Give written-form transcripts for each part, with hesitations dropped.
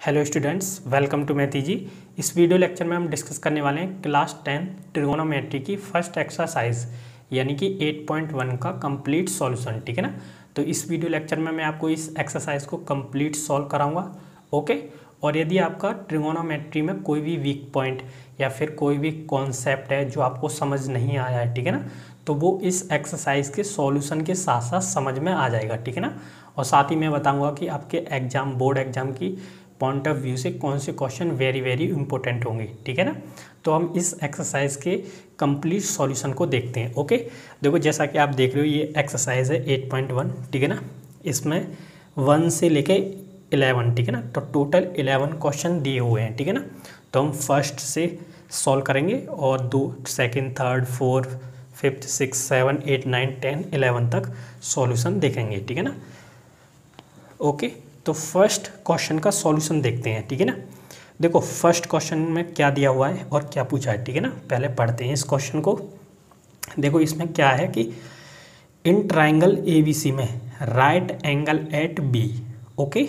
Hello students, welcome to मैथी जी। इस video lecture में हम डिस्कस करने वाले हैं क्लास 10 ट्रिगोनोमेट्री की फर्स्ट एक्सरसाइज यानी कि 8.1 का कंप्लीट सॉल्यूशन। ठीक है ना। तो इस वीडियो लेक्चर में मैं आपको इस एक्सरसाइज को कंप्लीट सॉल्व कराऊंगा। ओके। और यदि आपका ट्रिगोनोमेट्री में कोई भी वीक पॉइंट या फिर कोई भी कॉन्सेप्ट है जो आपको समझ नहीं आया है, ठीक है ना, तो वो इस एक्सरसाइज के सॉल्यूशन के साथ साथ समझ में आ जाएगा। ठीक है ना। और साथ ही मैं बताऊंगा कि आपके एग्जाम, बोर्ड एग्जाम की पॉइंट ऑफ व्यू से कौन से क्वेश्चन वेरी वेरी इंपॉर्टेंट होंगे। ठीक है ना। तो हम इस एक्सरसाइज के कंप्लीट सॉल्यूशन को देखते हैं। ओके। देखो, जैसा कि आप देख रहे हो, ये एक्सरसाइज है 8.1। ठीक है ना। इसमें 1 से लेके 11, ठीक है ना, तो टोटल 11 क्वेश्चन दिए हुए हैं। ठीक है ना। तो हम फर्स्ट से सॉल्व करेंगे और दो second, third, fourth, fifth, six, 7, 8, 9, 10, 11 तक सॉल्यूशन देखेंगे। ठीक है ना। ओके। तो फर्स्ट क्वेश्चन का सॉल्यूशन देखते हैं। ठीक है ना। देखो, फर्स्ट क्वेश्चन में क्या दिया हुआ है और क्या पूछा है। ठीक है ना। पहले पढ़ते हैं इस क्वेश्चन को। देखो, इसमें क्या है कि इन ट्राइंगल एबीसी में right angle at B. Okay.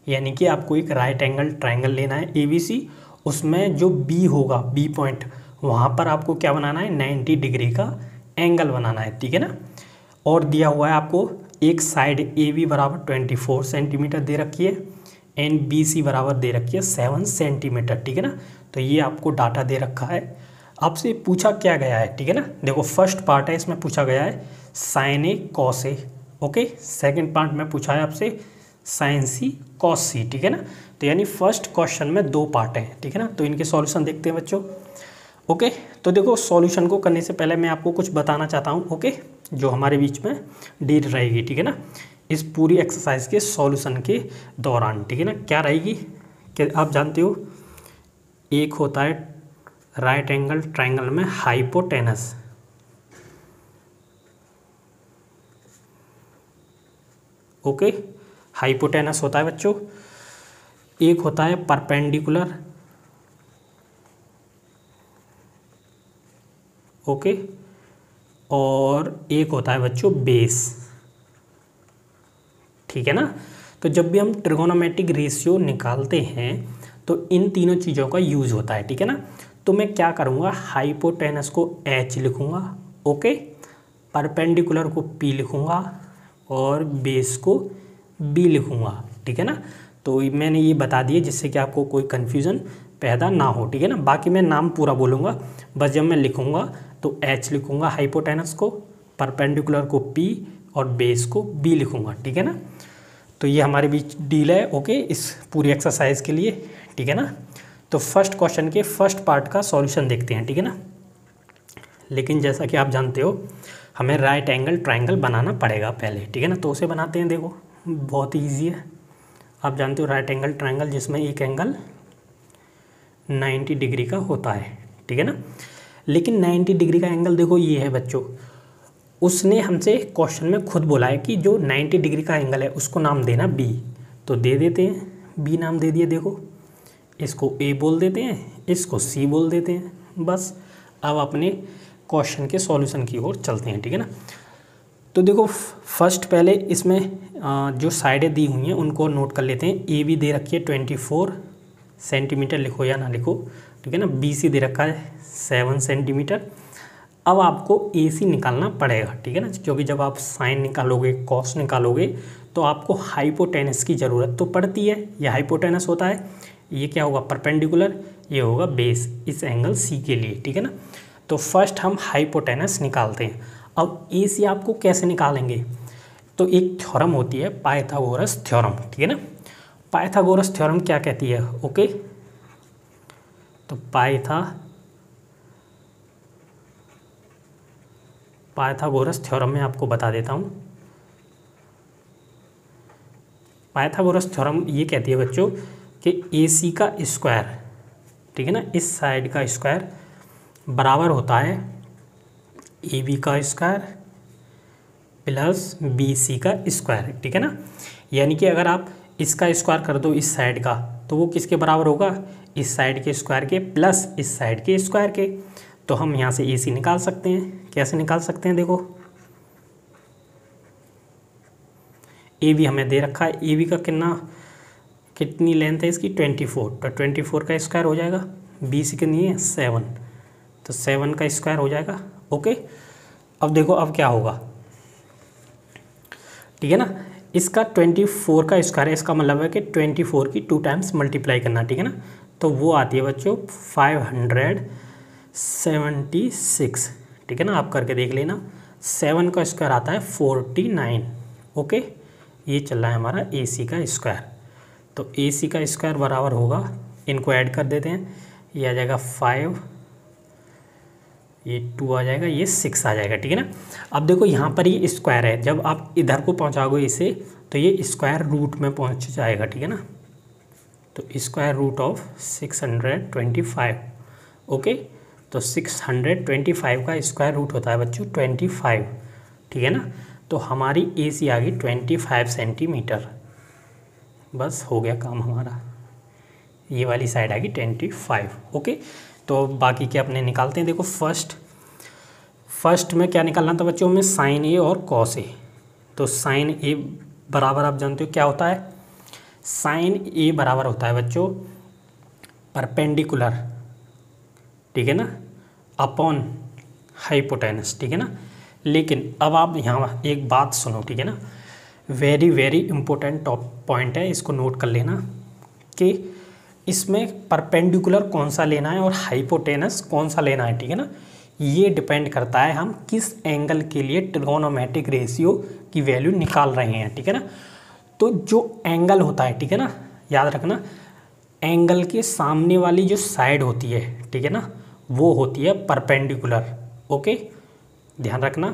यानी कि आपको एक राइट एंगल ट्राइंगल लेना है एबीसी, उसमें जो बी होगा, बी पॉइंट, वहाँ पर आपको क्या बनाना है, 90 डिग्री का एंगल बनाना है। ठीक है ना। और दिया हुआ है आपको एक साइड ए बी बराबर 24 सेंटीमीटर दे रखी है एंड बी सी बराबर दे रखी है 7 सेंटीमीटर। ठीक है ना। तो ये आपको डाटा दे रखा है। आपसे पूछा क्या गया है। ठीक है ना। देखो, फर्स्ट पार्ट है, इसमें पूछा गया है sine A cos A. Okay. Second part में पूछा है आपसे साइन सी कॉस सी। ठीक है ना। तो यानी फर्स्ट क्वेश्चन में दो पार्ट हैं। ठीक है ना। तो इनके सॉल्यूशन देखते हैं बच्चों। ओके। तो देखो, सॉल्यूशन को करने से पहले मैं आपको कुछ बताना चाहता हूँ। ओके। जो हमारे बीच में डील रहेगी। ठीक है ना। इस पूरी एक्सरसाइज के सॉल्यूशन के दौरान, ठीक है ना, क्या रहेगी कि आप जानते हो, एक होता है राइट एंगल ट्राइंगल में हाइपोटेनस। ओके। हाइपोटेनस होता है बच्चों। एक होता है परपेंडिकुलर। ओके। और एक होता है बच्चों बेस। ठीक है ना। तो जब भी हम ट्रिगोनोमेट्रिक रेशियो निकालते हैं तो इन तीनों चीज़ों का यूज होता है। ठीक है ना। तो मैं क्या करूँगा, हाइपोटेनस को एच लिखूँगा। ओके। परपेंडिकुलर को पी लिखूँगा और बेस को बी लिखूँगा। ठीक है ना। तो मैंने ये बता दिए जिससे कि आपको कोई कन्फ्यूज़न पैदा ना हो। ठीक है ना। बाकी मैं नाम पूरा बोलूँगा, बस जब मैं लिखूँगा तो एच लिखूँगा हाइपोटेनस को, परपेंडिकुलर को पी और बेस को बी लिखूँगा। ठीक है ना। तो ये हमारे बीच डील है। ओके। इस पूरी एक्सरसाइज के लिए। ठीक है ना। तो फर्स्ट क्वेश्चन के फर्स्ट पार्ट का सॉल्यूशन देखते हैं। ठीक है ना। लेकिन जैसा कि आप जानते हो, हमें राइट एंगल ट्राइंगल बनाना पड़ेगा पहले। ठीक है ना। तो उसे बनाते हैं। देखो, बहुत ही ईजी है। आप जानते हो राइट एंगल ट्राइंगल जिसमें एक एंगल 90 डिग्री का होता है। ठीक है ना। लेकिन 90 डिग्री का एंगल देखो ये है बच्चों, उसने हमसे क्वेश्चन में खुद बोला है कि जो 90 डिग्री का एंगल है उसको नाम देना बी। तो दे देते हैं, बी नाम दे दिए। देखो, इसको ए बोल देते हैं, इसको सी बोल देते हैं। बस अब अपने क्वेश्चन के सॉल्यूशन की ओर चलते हैं। ठीक है ना। तो देखो, फर्स्ट पहले इसमें जो साइडें दी हुई हैं उनको नोट कर लेते हैं। ए बी दे रखी है 24 सेंटीमीटर, लिखो या ना लिखो। ठीक है ना। बी सी दे रखा है 7 सेंटीमीटर। अब आपको ए सी निकालना पड़ेगा। ठीक है ना। क्योंकि जब आप साइन निकालोगे, कॉस निकालोगे, तो आपको हाइपोटेनस की ज़रूरत तो पड़ती है। ये हाइपोटेनस होता है, ये क्या होगा, परपेंडिकुलर, ये होगा बेस इस एंगल सी के लिए। ठीक है ना। तो फर्स्ट हम हाइपोटेनस निकालते हैं। अब ए सी आपको कैसे निकालेंगे, तो एक थ्योरम होती है, पाइथागोरस थ्योरम। ठीक है ना। पाइथागोरस थ्योरम क्या कहती है। ओके। तो पाइथागोरस थ्योरम में आपको बता देता हूँ। पाइथागोरस थ्योरम ये कहती है बच्चों कि ए सी का स्क्वायर, ठीक है ना, इस साइड का स्क्वायर बराबर होता है ए बी का स्क्वायर प्लस बी सी का स्क्वायर। ठीक है ना। यानी कि अगर आप इसका स्क्वायर कर दो इस साइड का, तो वो किसके बराबर होगा, इस साइड के स्क्वायर के प्लस इस साइड के स्क्वायर के। तो हम यहाँ से ए सी निकाल सकते हैं। कैसे निकाल सकते हैं, देखो, ए बी हमें दे रखा है, ए बी का कितना कितनी लेंथ है इसकी 24, तो 24 का स्क्वायर हो जाएगा, BC कितनी है 7, तो 7 का स्क्वायर हो जाएगा। ओके, अब देखो अब क्या होगा, ठीक है ना, इसका 24 का स्क्वायर है, इसका मतलब है कि 24 की 2 टाइम्स मल्टीप्लाई करना, ठीक है ना, तो वो आती है बच्चों 576, ठीक है ना, आप करके देख लेना। 7 का स्क्वायर आता है 49। ओके, ये चल रहा है हमारा AC का स्क्वायर, तो AC का स्क्वायर बराबर होगा, इनको ऐड कर देते हैं, ये आ जाएगा 5, ये 2 आ जाएगा, ये 6 आ जाएगा, ठीक है ना। अब देखो यहाँ पर ये स्क्वायर है, जब आप इधर को पहुँचाओगे इसे तो ये स्क्वायर रूट में पहुँच जाएगा, ठीक है ना, तो स्क्वायर रूट ऑफ 625। ओके, तो 625 का स्क्वायर रूट होता है बच्चों 25, ठीक है ना, तो हमारी AC आ गई 25 सेंटीमीटर। बस हो गया काम हमारा, ये वाली साइड आ गई 25। ओके, तो बाकी के अपने निकालते हैं। देखो फर्स्ट में क्या निकालना था बच्चों में, साइन A और कॉस A। तो साइन A बराबर आप जानते हो क्या होता है, साइन A बराबर होता है बच्चों परपेंडिकुलर, ठीक है ना, अपॉन हाइपोटेनस, ठीक है ना। लेकिन अब आप यहाँ एक बात सुनो, ठीक है ना, वेरी वेरी इंपॉर्टेंट पॉइंट है, इसको नोट कर लेना कि इसमें परपेंडिकुलर कौन सा लेना है और हाइपोटेनस कौन सा लेना है, ठीक है ना, ये डिपेंड करता है हम किस एंगल के लिए ट्रिगोनोमेट्रिक रेशियो की वैल्यू निकाल रहे हैं, ठीक है ना। तो जो एंगल होता है, ठीक है ना, याद रखना, एंगल के सामने वाली जो साइड होती है, ठीक है ना, वो होती है परपेंडिकुलर। ओके, ध्यान रखना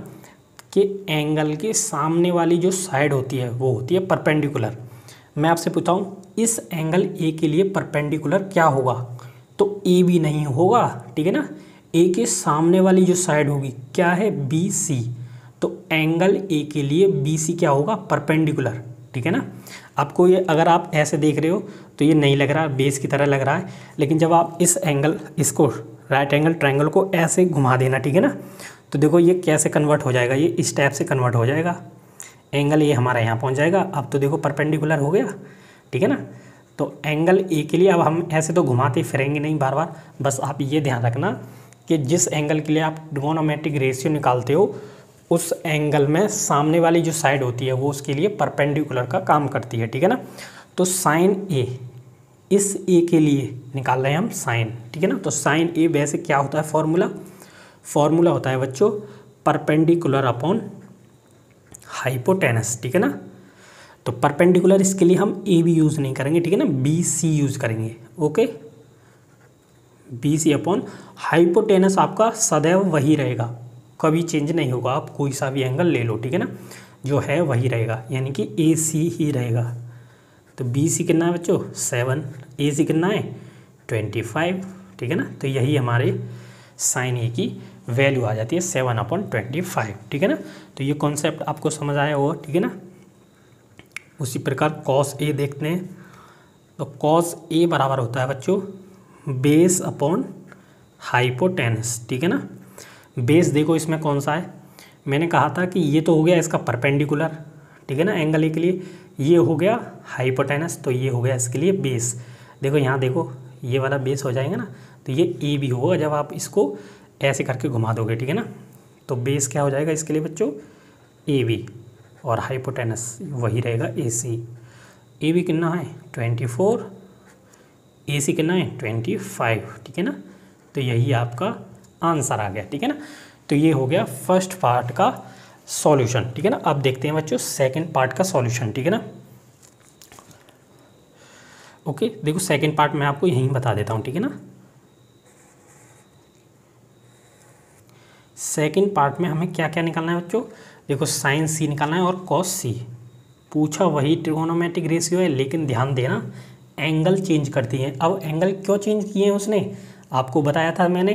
कि एंगल के सामने वाली जो साइड होती है वो होती है परपेंडिकुलर। मैं आपसे पूछता हूँ इस एंगल A के लिए परपेंडिकुलर क्या होगा, तो AB नहीं होगा, ठीक है ना, A के सामने वाली जो साइड होगी क्या है BC, तो एंगल A के लिए BC क्या होगा परपेंडिकुलर, ठीक है ना। आपको ये अगर आप ऐसे देख रहे हो तो ये नहीं लग रहा, बेस की तरह लग रहा है, लेकिन जब आप इस एंगल इसको राइट एंगल ट्रायंगल को ऐसे घुमा देना, ठीक है ना, तो देखो ये कैसे कन्वर्ट हो जाएगा, ये इस टाइप से कन्वर्ट हो जाएगा, एंगल ये हमारा यहाँ पहुँच जाएगा। अब तो देखो परपेंडिकुलर हो गया, ठीक है ना। तो एंगल A के लिए अब हम ऐसे तो घुमाते फिरेंगे नहीं बार बार, बस आप ये ध्यान रखना कि जिस एंगल के लिए आप ट्रिगोनोमेट्रिक रेशियो निकालते हो उस एंगल में सामने वाली जो साइड होती है वो उसके लिए परपेंडिकुलर का काम करती है, ठीक है ना। तो साइन A, इस A के लिए निकाल रहे हैं हम साइन, ठीक है ना। तो साइन A वैसे क्या होता है, फॉर्मूला होता है बच्चों परपेंडिकुलर अपॉन हाइपोटेनस, ठीक है ना। तो परपेंडिकुलर इसके लिए हम AB यूज़ नहीं करेंगे, ठीक है ना, BC यूज़ करेंगे। ओके, BC अपॉन हाइपोटेनस आपका सदैव वही रहेगा, कभी चेंज नहीं होगा, आप कोई सा भी एंगल ले लो, ठीक है ना, जो है वही रहेगा, यानी कि AC ही रहेगा। तो BC कितना है बच्चों 7, AC कितना है 25, ठीक है ना। तो यही हमारे साइन A की वैल्यू आ जाती है 7/25, ठीक है ना। तो ये कॉन्सेप्ट आपको समझ आया होगा, ठीक है ना। उसी प्रकार कॉस A देखते हैं, तो कॉस A बराबर होता है बच्चों बेस अपॉन हाइपोटेनस, ठीक है ना। बेस देखो इसमें कौन सा है, मैंने कहा था कि ये तो हो गया इसका परपेंडिकुलर, ठीक है ना, एंगल A के लिए, ये हो गया हाइपोटेनस, तो ये हो गया इसके लिए बेस। देखो यहाँ देखो ये वाला बेस हो जाएगा ना, तो ये AB होगा जब आप इसको ऐसे करके घुमा दोगे, ठीक है ना। तो बेस क्या हो जाएगा इसके लिए बच्चों AB, और हाइपोटेनस वही रहेगा AC। AB कितना है 24, AC कितना है 25, ठीक है ना। तो यही आपका आंसर आ गया, ठीक है ना। तो ये हो गया फर्स्ट पार्ट का सॉल्यूशन, ठीक है ना। अब देखते हैं बच्चों सेकंड पार्ट का सॉल्यूशन, ठीक है ना। ओके, देखो सेकंड पार्ट मैं आपको यहीं बता देता हूँ, ठीक है ना। सेकंड पार्ट में हमें क्या क्या निकालना है बच्चों, देखो साइन C निकालना है और कॉस C। पूछा वही ट्रिगोनोमेट्रिक रेशियो है, लेकिन ध्यान देना एंगल चेंज करती है। अब एंगल क्यों चेंज किए हैं उसने, आपको बताया था मैंने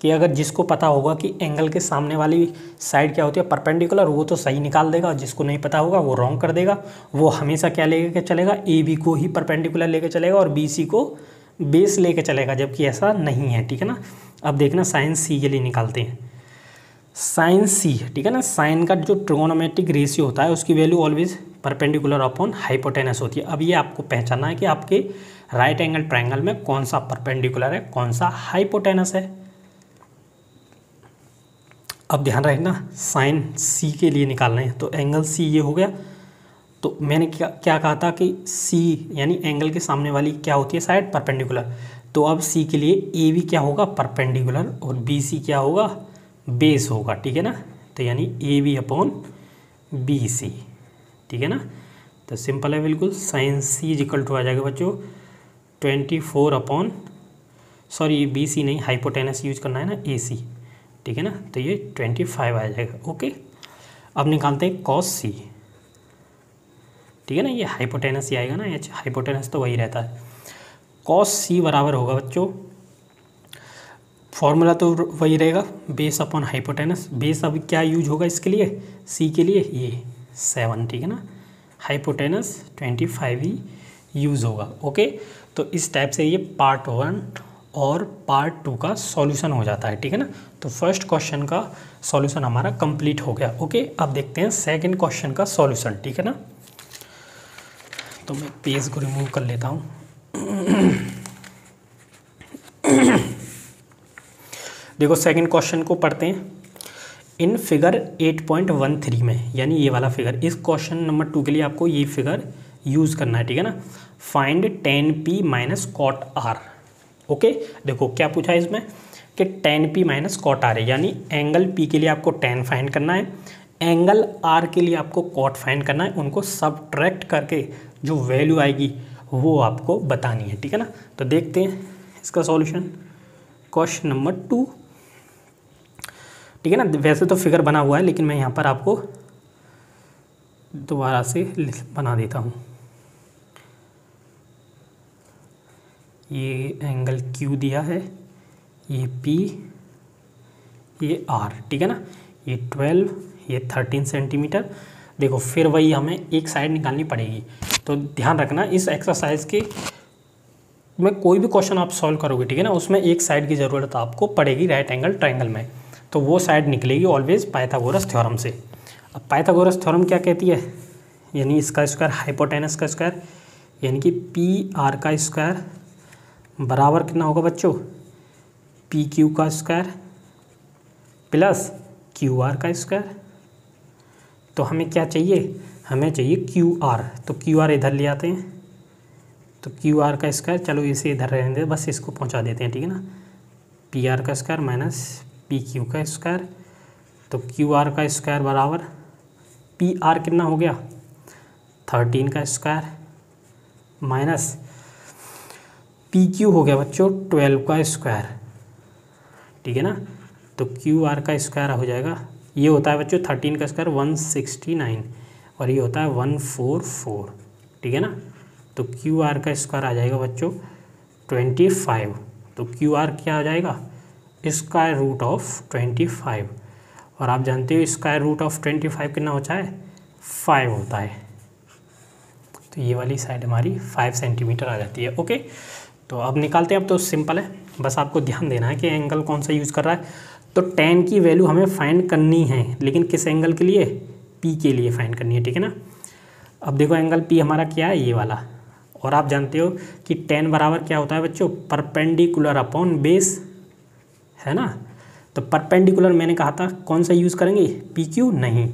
कि अगर जिसको पता होगा कि एंगल के सामने वाली साइड क्या होती है परपेंडिकुलर, वो तो सही निकाल देगा, जिसको नहीं पता होगा वो रॉन्ग कर देगा। वो हमेशा क्या लेके चलेगा, AB को ही परपेंडिकुलर लेके चलेगा और BC को बेस लेके चलेगा, जबकि ऐसा नहीं है, ठीक है ना। अब देखना साइन C के लिए निकालते हैं, साइन C, ठीक है ना। साइन का जो ट्रिगोनोमेट्रिक रेशियो होता है उसकी value always perpendicular upon hypotenuse होती है। अब ये आपको पहचानना है कि आपके राइट एंगल ट्रायंगल में कौन सा परपेंडिकुलर है, कौन सा हाइपोटेनस है। अब ध्यान रखना, साइन सी के लिए निकालना है, तो एंगल सी ये हो गया। तो मैंने क्या कहा था कि सी यानी एंगल के सामने वाली क्या होती है साइड, परपेंडिकुलर। तो अब सी के लिए ए बी क्या होगा, परपेंडिकुलर, और बी सी क्या होगा, बेस होगा, ठीक है ना। तो यानी A B upon B C, ठीक है ना। तो सिंपल है बिल्कुल, साइन सी इक्वल टू आ जाएगा बच्चों 24 अपॉन, सॉरी बी सी नहीं, हाइपोटेनस यूज करना है ना, ए सी, ठीक है ना। तो ये 25 आ जाएगा। ओके, अब निकालते हैं कॉस सी, ठीक है ना। ये हाइपोटेनस ही आएगा ना, एच हाइपोटेनस तो वही रहता है। कॉस सी बराबर होगा बच्चों, फॉर्मूला तो वही रहेगा, बेस अपॉन हाइपोटेनस। बेस अब क्या यूज होगा इसके लिए, सी के लिए ये 7, ठीक है ना। हाइपोटेनस 25 ही यूज़ होगा। ओके, तो इस टाइप से ये पार्ट 1 और पार्ट 2 का सॉल्यूशन हो जाता है, ठीक है ना। तो फर्स्ट क्वेश्चन का सॉल्यूशन हमारा कंप्लीट हो गया। ओके, अब देखते हैं सेकंड क्वेश्चन का सॉल्यूशन, ठीक है ना। तो मैं पेज को रिमूव कर लेता हूँ। देखो सेकंड क्वेश्चन को पढ़ते हैं। इन फिगर 8.13 में, यानी ये वाला फिगर, इस क्वेश्चन नंबर 2 के लिए आपको ये फिगर यूज़ करना है, ठीक है ना। Find tan p minus cot r। Okay, देखो क्या पूछा है इसमें कि tan p minus cot r है, यानी एंगल p के लिए आपको tan फाइंड करना है, एंगल r के लिए आपको कॉट फाइंड करना है। उनको सब्ट्रैक्ट करके जो वैल्यू आएगी वो आपको बतानी है, ठीक है ना। तो देखते हैं इसका सॉल्यूशन, क्वेश्चन नंबर 2, ठीक है ना। वैसे तो फिगर बना हुआ है, लेकिन मैं यहाँ पर आपको दोबारा से बना देता हूँ। ये एंगल Q दिया है, ये P, ये R, ठीक है ना। ये 12, ये 13 सेंटीमीटर। देखो फिर वही हमें एक साइड निकालनी पड़ेगी। तो ध्यान रखना, इस एक्सरसाइज के में कोई भी क्वेश्चन आप सॉल्व करोगे, ठीक है ना, उसमें एक साइड की ज़रूरत आपको पड़ेगी राइट एंगल ट्रायंगल में। तो वो साइड निकलेगी ऑलवेज पाइथागोरस थ्योरम से। अब पाइथागोरस थ्योरम क्या कहती है, यानी इसका स्क्वायर हाइपोटेनस का स्क्वायर, यानी कि पी आर का स्क्वायर बराबर कितना होगा बच्चों, पी क्यू का स्क्वायर प्लस क्यू आर का स्क्वायर। तो हमें क्या चाहिए, हमें चाहिए क्यू आर। तो क्यू आर इधर ले आते हैं, तो क्यू आर का स्क्वायर, चलो इसे इधर रहने दे, बस इसको पहुंचा देते हैं, ठीक है ना। पी आर का स्क्वायर माइनस पी क्यू का स्क्वायर। तो क्यू आर का स्क्वायर बराबर पी आर कितना हो गया 13 का स्क्वायर माइनस पी क्यू हो गया बच्चों 12 का स्क्वायर, ठीक है ना। तो क्यू आर का स्क्वायर हो जाएगा, ये होता है बच्चों 13 का स्क्वायर 169 और ये होता है 144, ठीक है ना। तो क्यू आर का स्क्वायर आ जाएगा बच्चों 25। तो क्यू आर क्या आ जाएगा, स्क्वायर रूट ऑफ 25, और आप जानते हो स्क्वायर रूट ऑफ 25 कितना होता है 5 होता है। तो ये वाली साइड हमारी 5 सेंटीमीटर आ जाती है। ओके, तो अब निकालते हैं। अब तो सिंपल है, बस आपको ध्यान देना है कि एंगल कौन सा यूज़ कर रहा है। तो tan की वैल्यू हमें फाइंड करनी है, लेकिन किस एंगल के लिए, P के लिए फाइंड करनी है, ठीक है ना। अब देखो एंगल P हमारा क्या है, ये वाला, और आप जानते हो कि tan बराबर क्या होता है बच्चों, परपेंडिकुलर अपॉन बेस, है ना। तो परपेंडिकुलर मैंने कहा था कौन सा यूज़ करेंगे, PQ नहीं,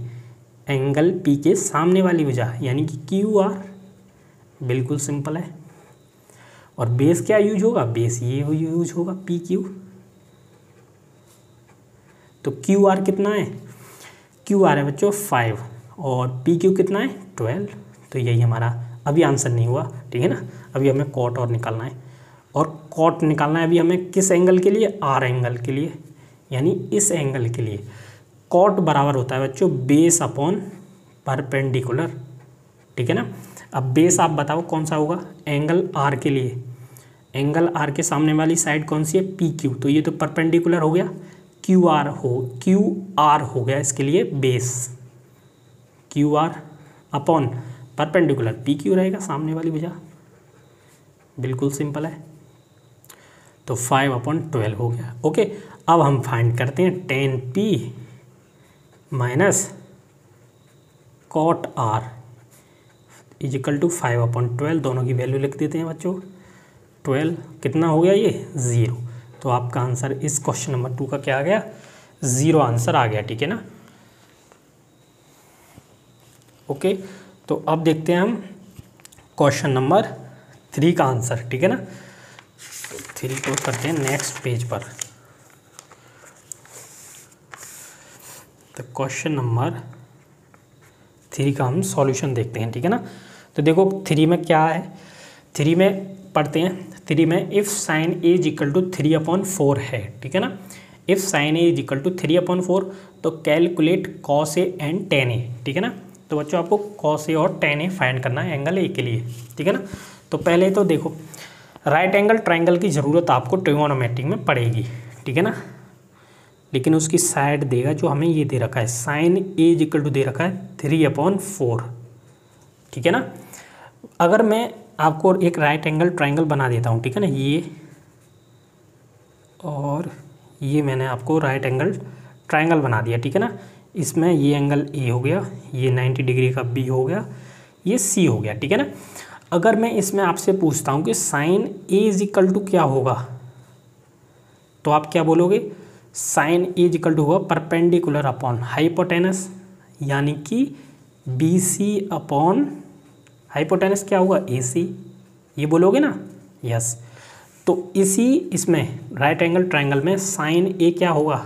एंगल P के सामने वाली भुजा यानी कि QR, बिल्कुल सिंपल है। और बेस क्या यूज होगा, बेस ये यूज होगा PQ। तो QR कितना है, QR है बच्चों 5 और PQ कितना है 12। तो यही हमारा अभी आंसर नहीं हुआ, ठीक है ना। अभी हमें कॉट और निकालना है, और कॉट निकालना है अभी हमें किस एंगल के लिए, R एंगल के लिए, यानी इस एंगल के लिए। कॉट बराबर होता है बच्चों बेस अपॉन परपेंडिकुलर, ठीक है ना। अब बेस आप बताओ कौन सा होगा, एंगल R के लिए, एंगल R के सामने वाली साइड कौन सी है, PQ। तो ये तो परपेंडिकुलर हो गया, QR हो गया इसके लिए base, QR upon perpendicular PQ रहेगा सामने वाली भुजा, बिल्कुल सिंपल है। तो 5/12 हो गया। ओके, अब हम फाइंड करते हैं tan P minus cot R, is equal to 5/12, दोनों की वैल्यू लिख देते हैं बच्चों। 12 कितना हो गया ये 0। तो आपका आंसर इस क्वेश्चन नंबर 2 का क्या आ गया 0 आंसर आ गया, ठीक है ना। ओके, तो अब देखते हैं हम क्वेश्चन नंबर 3 का आंसर, ठीक है ना। तो 3 को करते हैं नेक्स्ट पेज पर। तो क्वेश्चन नंबर 3 का हम सॉल्यूशन देखते हैं, ठीक है ना। तो देखो 3 में क्या है, 3 में पढ़ते हैं। 3 में if sine A is equal to 3/4 है, ठीक है ना। If sine A is equal to 3/4 तो calculate cos A and tan A, ठीक है ना। तो बच्चों आपको कॉस ए और टेन ए फाइंड करना है एंगल ए के लिए, ठीक है ना। तो पहले तो देखो राइट एंगल ट्रायंगल की ज़रूरत आपको ट्रिगोनोमेट्री में पड़ेगी, ठीक है ना। लेकिन उसकी साइड देगा जो हमें ये दे रखा है, sine A is equal to दे रखा है 3/4, ठीक है ना। अगर मैं आपको एक राइट एंगल ट्रायंगल बना देता हूँ, ठीक है ना, ये और ये मैंने आपको राइट एंगल ट्रायंगल बना दिया, ठीक है ना। इसमें ये एंगल ए हो गया, ये 90 डिग्री का बी हो गया, ये सी हो गया, ठीक है ना। अगर मैं इसमें आपसे पूछता हूँ कि sine A is equal to क्या होगा, तो आप क्या बोलोगे, sine A is equal to होगा परपेंडिकुलर अपॉन हाइपोटेनस, यानी कि बी सी अपॉन हाइपोटेनस क्या होगा ए सी, ये बोलोगे ना, यस। तो इसी इसमें राइट एंगल ट्रायंगल में साइन ए क्या होगा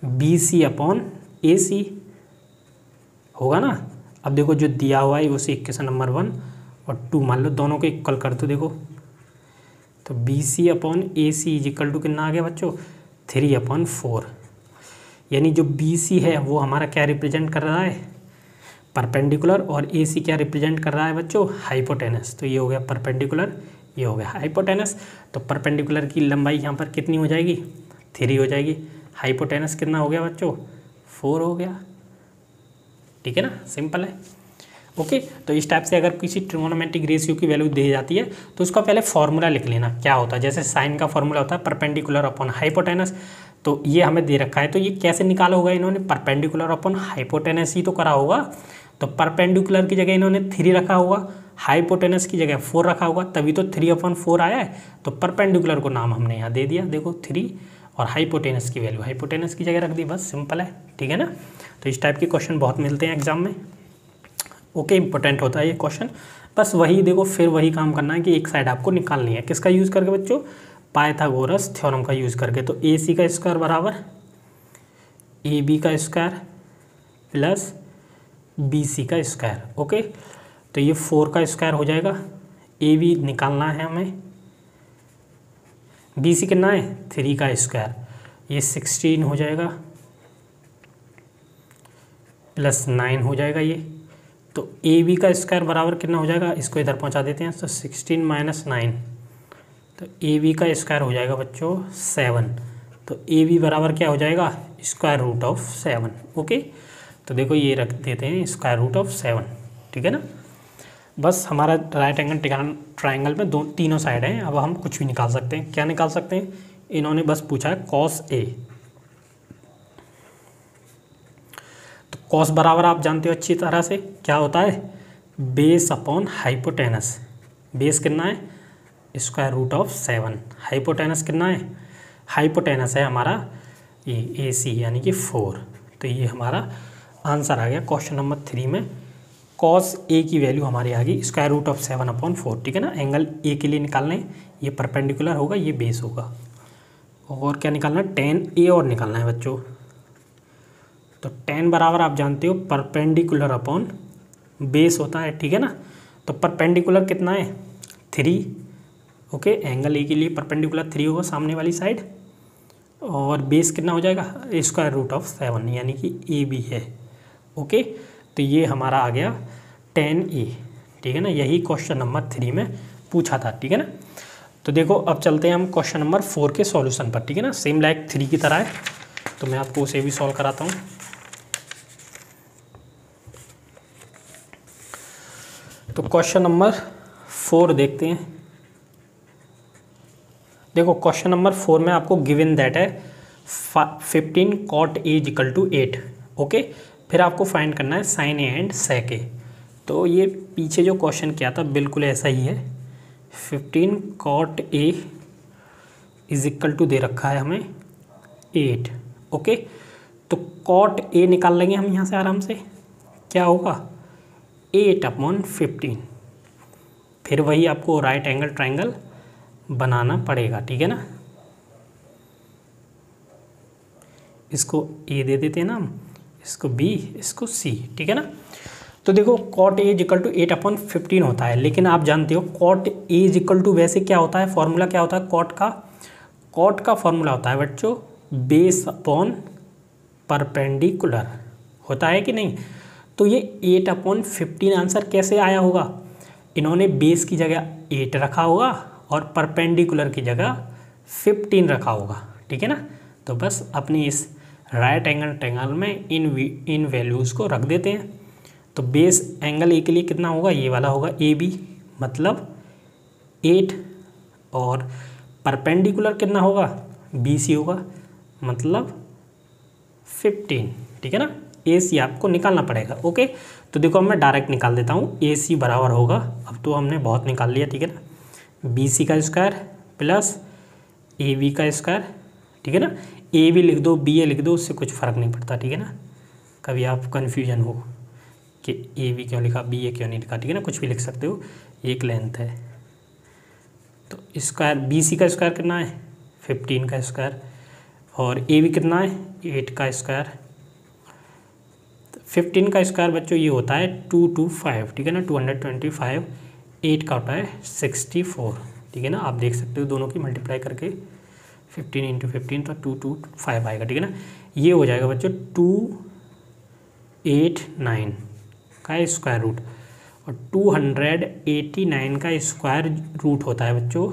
बी सी अपॉन ए सी होगा ना। अब देखो जो दिया हुआ है उसे इक्वेशन नंबर 1 और 2 मान लो, दोनों को इक्वल कर दो। देखो तो B C upon A C is equal to कितना आ गया बच्चों 3/4, यानी जो बी सी है वो हमारा क्या रिप्रेजेंट कर रहा है परपेंडिकुलर, और ए सी क्या रिप्रेजेंट कर रहा है बच्चों हाइपोटेनस। तो ये हो गया परपेंडिकुलर, ये हो गया हाइपोटेनस। तो परपेंडिकुलर की लंबाई यहाँ पर कितनी हो जाएगी 3 हो जाएगी, हाइपोटेनस कितना हो गया बच्चों 4 हो गया, ठीक है ना, सिंपल है। ओके, तो इस टाइप से अगर किसी ट्रिगोनोमेट्रिक रेशियो की वैल्यू दी जाती है तो उसका पहले फॉर्मूला लिख लेना क्या होता है। जैसे साइन का फॉर्मूला होता है परपेंडिकुलर अपॉन हाइपोटेनस, तो ये हमें दे रखा है, तो ये कैसे निकाला होगा इन्होंने, परपेंडिकुलर अपॉन हाइपोटेनस ही तो करा होगा। तो परपेंडिकुलर की जगह इन्होंने 3 रखा होगा, हाइपोटेनस की जगह 4 रखा होगा, तभी तो 3/4 आया है। तो परपेंडिकुलर को नाम हमने यहाँ दे दिया, देखो 3, और हाइपोटेनस की वैल्यू हाइपोटेनस की जगह रख दी, बस सिंपल है, ठीक है ना। तो इस टाइप के क्वेश्चन बहुत मिलते हैं एग्जाम में। ओके, इंपॉर्टेंट होता है ये क्वेश्चन। बस वही देखो फिर वही काम करना है कि एक साइड आपको निकालनी है, किसका यूज़ करके बच्चों, पाइथागोरस थ्योरम का यूज़ करके। तो ए सी का स्क्वायर बराबर ए बी का स्क्वायर प्लस बी सी का स्क्वायर। ओके, तो ये 4 का स्क्वायर हो जाएगा, ए बी निकालना है हमें, बी सी कितना है 3 का स्क्वायर, ये 16 हो जाएगा प्लस 9 हो जाएगा ये। तो ए बी का स्क्वायर बराबर कितना हो जाएगा, इसको इधर पहुंचा देते हैं, तो 16 माइनस 9, तो ए बी का स्क्वायर हो जाएगा बच्चों 7। तो ए बी बराबर क्या हो जाएगा स्क्वायर रूट ऑफ 7। ओके, तो देखो ये रख देते हैं स्क्वायर रूट ऑफ 7, ठीक है ना। बस हमारा राइट एंगल ट्रायंगल में तीनों साइड हैं। अब हम कुछ भी निकाल सकते हैं, क्या निकाल सकते हैं, इन्होंने बस पूछा है कॉस ए। तो कॉस बराबर आप जानते हो अच्छी तरह से क्या होता है बेस अपॉन हाइपोटेनस। बेस कितना है स्क्वायर रूट ऑफ 7, हाइपोटेनस कितना है, हाइपोटेनस है हमारा ये ए सी यानी कि 4। तो ये हमारा आंसर आ गया क्वेश्चन नंबर 3 में। कॉस ए की वैल्यू हमारी आ गई स्क्वायर रूट ऑफ 7/4, ठीक है ना। एंगल ए के लिए निकालना है, ये परपेंडिकुलर होगा, ये बेस होगा, और क्या निकालना है tan ए और निकालना है बच्चों। तो tan बराबर आप जानते हो परपेंडिकुलर अपॉन बेस होता है, ठीक है ना। तो परपेंडिकुलर कितना है 3, ओके, एंगल ए के लिए परपेंडिकुलर 3 होगा सामने वाली साइड, और बेस कितना हो जाएगा स्क्वायर रूट ऑफ 7 यानी कि ए बी है। ओके, तो ये हमारा आ गया tan ए, ठीक है ना। यही क्वेश्चन नंबर 3 में पूछा था, ठीक है ना। तो देखो अब चलते हैं हम क्वेश्चन नंबर 4 के सॉल्यूशन पर, ठीक है ना। सेम लाइक 3 की तरह है, तो मैं आपको उसे भी सॉल्व कराता हूँ। तो क्वेश्चन नंबर 4 देखते हैं। देखो क्वेश्चन नंबर 4 में आपको गिवन दैट है 15 cot A = 8। ओके, फिर आपको फाइंड करना है साइन ए एंड सेक ए। तो ये पीछे जो क्वेश्चन किया था बिल्कुल ऐसा ही है। 15 cot A is equal to दे रखा है हमें 8। ओके, तो cot A निकाल लेंगे हम यहाँ से आराम से। क्या होगा 8/15। फिर वही आपको राइट एंगल ट्राइंगल बनाना पड़ेगा, ठीक है ना। इसको A दे देते हैं ना हम, इसको B, इसको C, ठीक है ना। तो देखो cot A is equal to 8/15 होता है, लेकिन आप जानते हो cot A is equal to वैसे क्या होता है, फॉर्मूला क्या होता है cot का फॉर्मूला होता है बच्चों बेस अपॉन परपेंडिकुलर, होता है कि नहीं। तो ये 8/15 आंसर कैसे आया होगा, इन्होंने बेस की जगह 8 रखा होगा और परपेंडिकुलर की जगह 15 रखा होगा, ठीक है ना। तो बस अपनी इस राइट एंगल ट्रायंगल में इन वैल्यूज़ को रख देते हैं। तो बेस एंगल ए के लिए कितना होगा, ये वाला होगा AB, मतलब 8, और परपेंडिकुलर कितना होगा BC होगा, मतलब 15, ठीक है ना। AC आपको निकालना पड़ेगा। ओके, तो देखो मैं डायरेक्ट निकाल देता हूँ। AC बराबर होगा, अब तो हमने बहुत निकाल लिया, ठीक है ना, BC का स्क्वायर प्लस AB का स्क्वायर, ठीक है ना। AB लिख दो, BA लिख दो, उससे कुछ फ़र्क नहीं पड़ता, ठीक है ना। कभी आप कन्फ्यूजन हो कि AB क्यों लिखा, BA क्यों नहीं लिखा, ठीक है ना, कुछ भी लिख सकते हो, एक लेंथ है। तो स्क्वायर BC का स्क्वायर कितना है 15 का स्क्वायर, और AB कितना है 8 का स्क्वायर। 15 का स्क्वायर बच्चों ये होता है 225, ठीक है ना, 225। 8 का होता है 64, ठीक है ना। आप देख सकते हो दोनों की मल्टीप्लाई करके 15 × 15 तो 225 आएगा, ठीक है ना। ये हो जाएगा बच्चों 289 का स्क्वायर रूट, और 289 का स्क्वायर रूट होता है बच्चों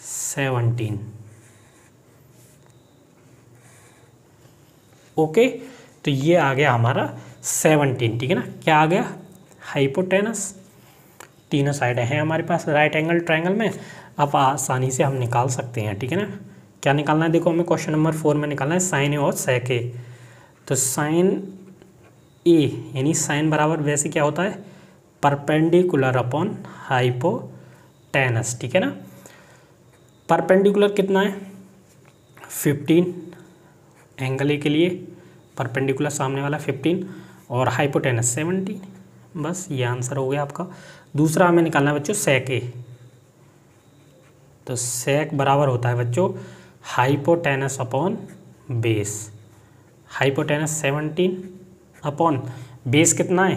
17। ओके, तो ये आ गया हमारा 17, ठीक है ना। क्या आ गया, हाइपोटेनस। तीनों साइड हैं हमारे पास राइट एंगल ट्रायंगल में, अब आसानी से हम निकाल सकते हैं, ठीक है ना। क्या निकालना है, देखो हमें क्वेश्चन नंबर 4 में निकालना है साइन ए और सेक ए। तो साइन ए यानी साइन बराबर वैसे क्या होता है परपेंडिकुलर अपॉन हाइपोटेनस, ठीक है ना। परपेंडिकुलर कितना है 15, एंगल ए के लिए परपेंडिकुलर सामने वाला 15, और हाइपोटेनस 17। बस ये आंसर हो गया आपका। दूसरा हमें निकालना है बच्चों सेक ए। तो सेक बराबर होता है बच्चों hypotenuse upon base. Hypotenuse 17 upon base कितना है,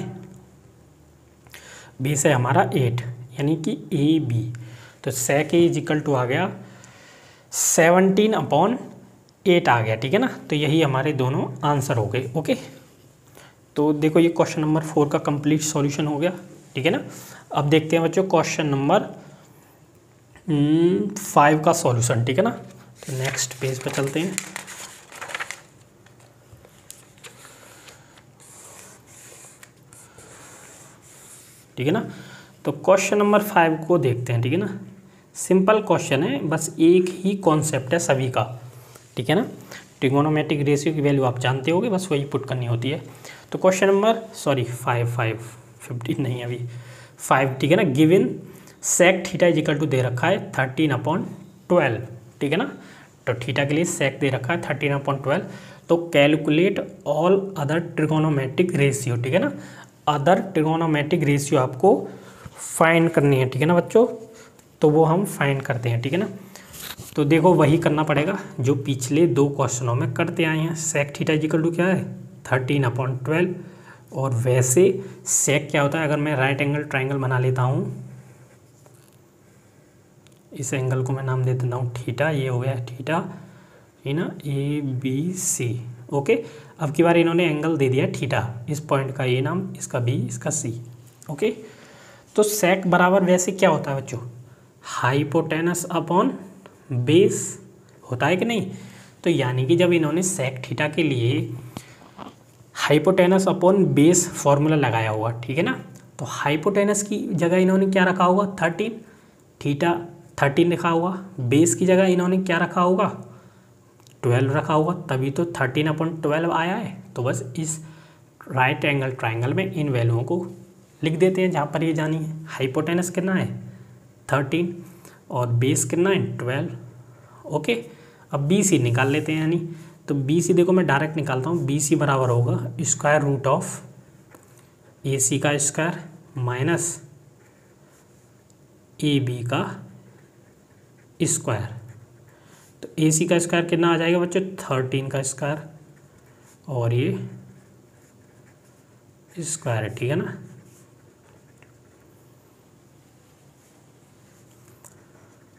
बेस है हमारा 8, यानी कि AB। तो सेक ए इज इक्वल टू आ गया 17/8 आ गया, ठीक है ना। तो यही हमारे दोनों आंसर हो गए। ओके, तो देखो ये क्वेश्चन नंबर 4 का कंप्लीट सॉल्यूशन हो गया, ठीक है ना। अब देखते हैं बच्चों क्वेश्चन नंबर 5 का सॉल्यूशन, ठीक है ना। तो नेक्स्ट पेज पर चलते हैं। ठीक है ना, तो क्वेश्चन नंबर 5 को देखते हैं, ठीक है ना। सिंपल क्वेश्चन है, बस एक ही कॉन्सेप्ट है सभी का, ठीक है ना। ट्रिगोनोमेट्रिक रेशियो की वैल्यू आप जानते होगे, बस वही पुट करनी होती है। तो क्वेश्चन नंबर 15 नहीं अभी 5, ठीक है ना। Given sec theta is equal to दे रखा है 13/12, ठीक है ना। तो थीटा के लिए सेक दे रखा है 13/12। तो calculate all other trigonometric ratio, ठीक है ना। अदर ट्रिगोनोमेट्रिक रेशियो आपको फाइंड करनी है, ठीक है ना बच्चों। तो वो हम फाइंड करते हैं, ठीक है ना। तो देखो वही करना पड़ेगा जो पिछले 2 क्वेश्चनों में करते आए हैं। Sec theta is equal to क्या है 13/12, और वैसे सेक क्या होता है, अगर मैं राइट एंगल ट्रायंगल बना लेता हूँ, इस एंगल को मैं नाम दे देता हूँ थीटा, ये हो गया थीटा, है ना, ABC। ओके, अब की बार इन्होंने एंगल दे दिया थीटा, इस पॉइंट का ये नाम, इसका B, इसका C। ओके, तो सेक बराबर वैसे क्या होता है बच्चों हाइपोटेनस अपॉन बेस, होता है कि नहीं। तो यानी कि जब इन्होंने सेक थीटा के लिए हाइपोटेनस अपॉन बेस फॉर्मूला लगाया हुआ, ठीक है ना। तो हाइपोटेनस की जगह इन्होंने क्या रखा होगा 13, थीटा 13 लिखा होगा। बेस की जगह इन्होंने क्या रखा होगा 12 रखा होगा, तभी तो 13/12 आया है। तो बस इस राइट एंगल ट्रायंगल में इन वैल्यूओं को लिख देते हैं जहाँ पर ये जानी है। हाइपोटेनस कितना है 13 और बेस कितना है 12। ओके, अब बी सी निकाल लेते हैं, यानी तो बी सी देखो मैं डायरेक्ट निकालता हूँ। बी सी बराबर होगा स्क्वायर रूट ऑफ ए सी का स्क्वायर माइनस ए बी का स्क्वायर। तो ए सी का स्क्वायर कितना आ जाएगा बच्चों 13 का स्क्वायर और ये स्क्वायर है, ठीक है ना।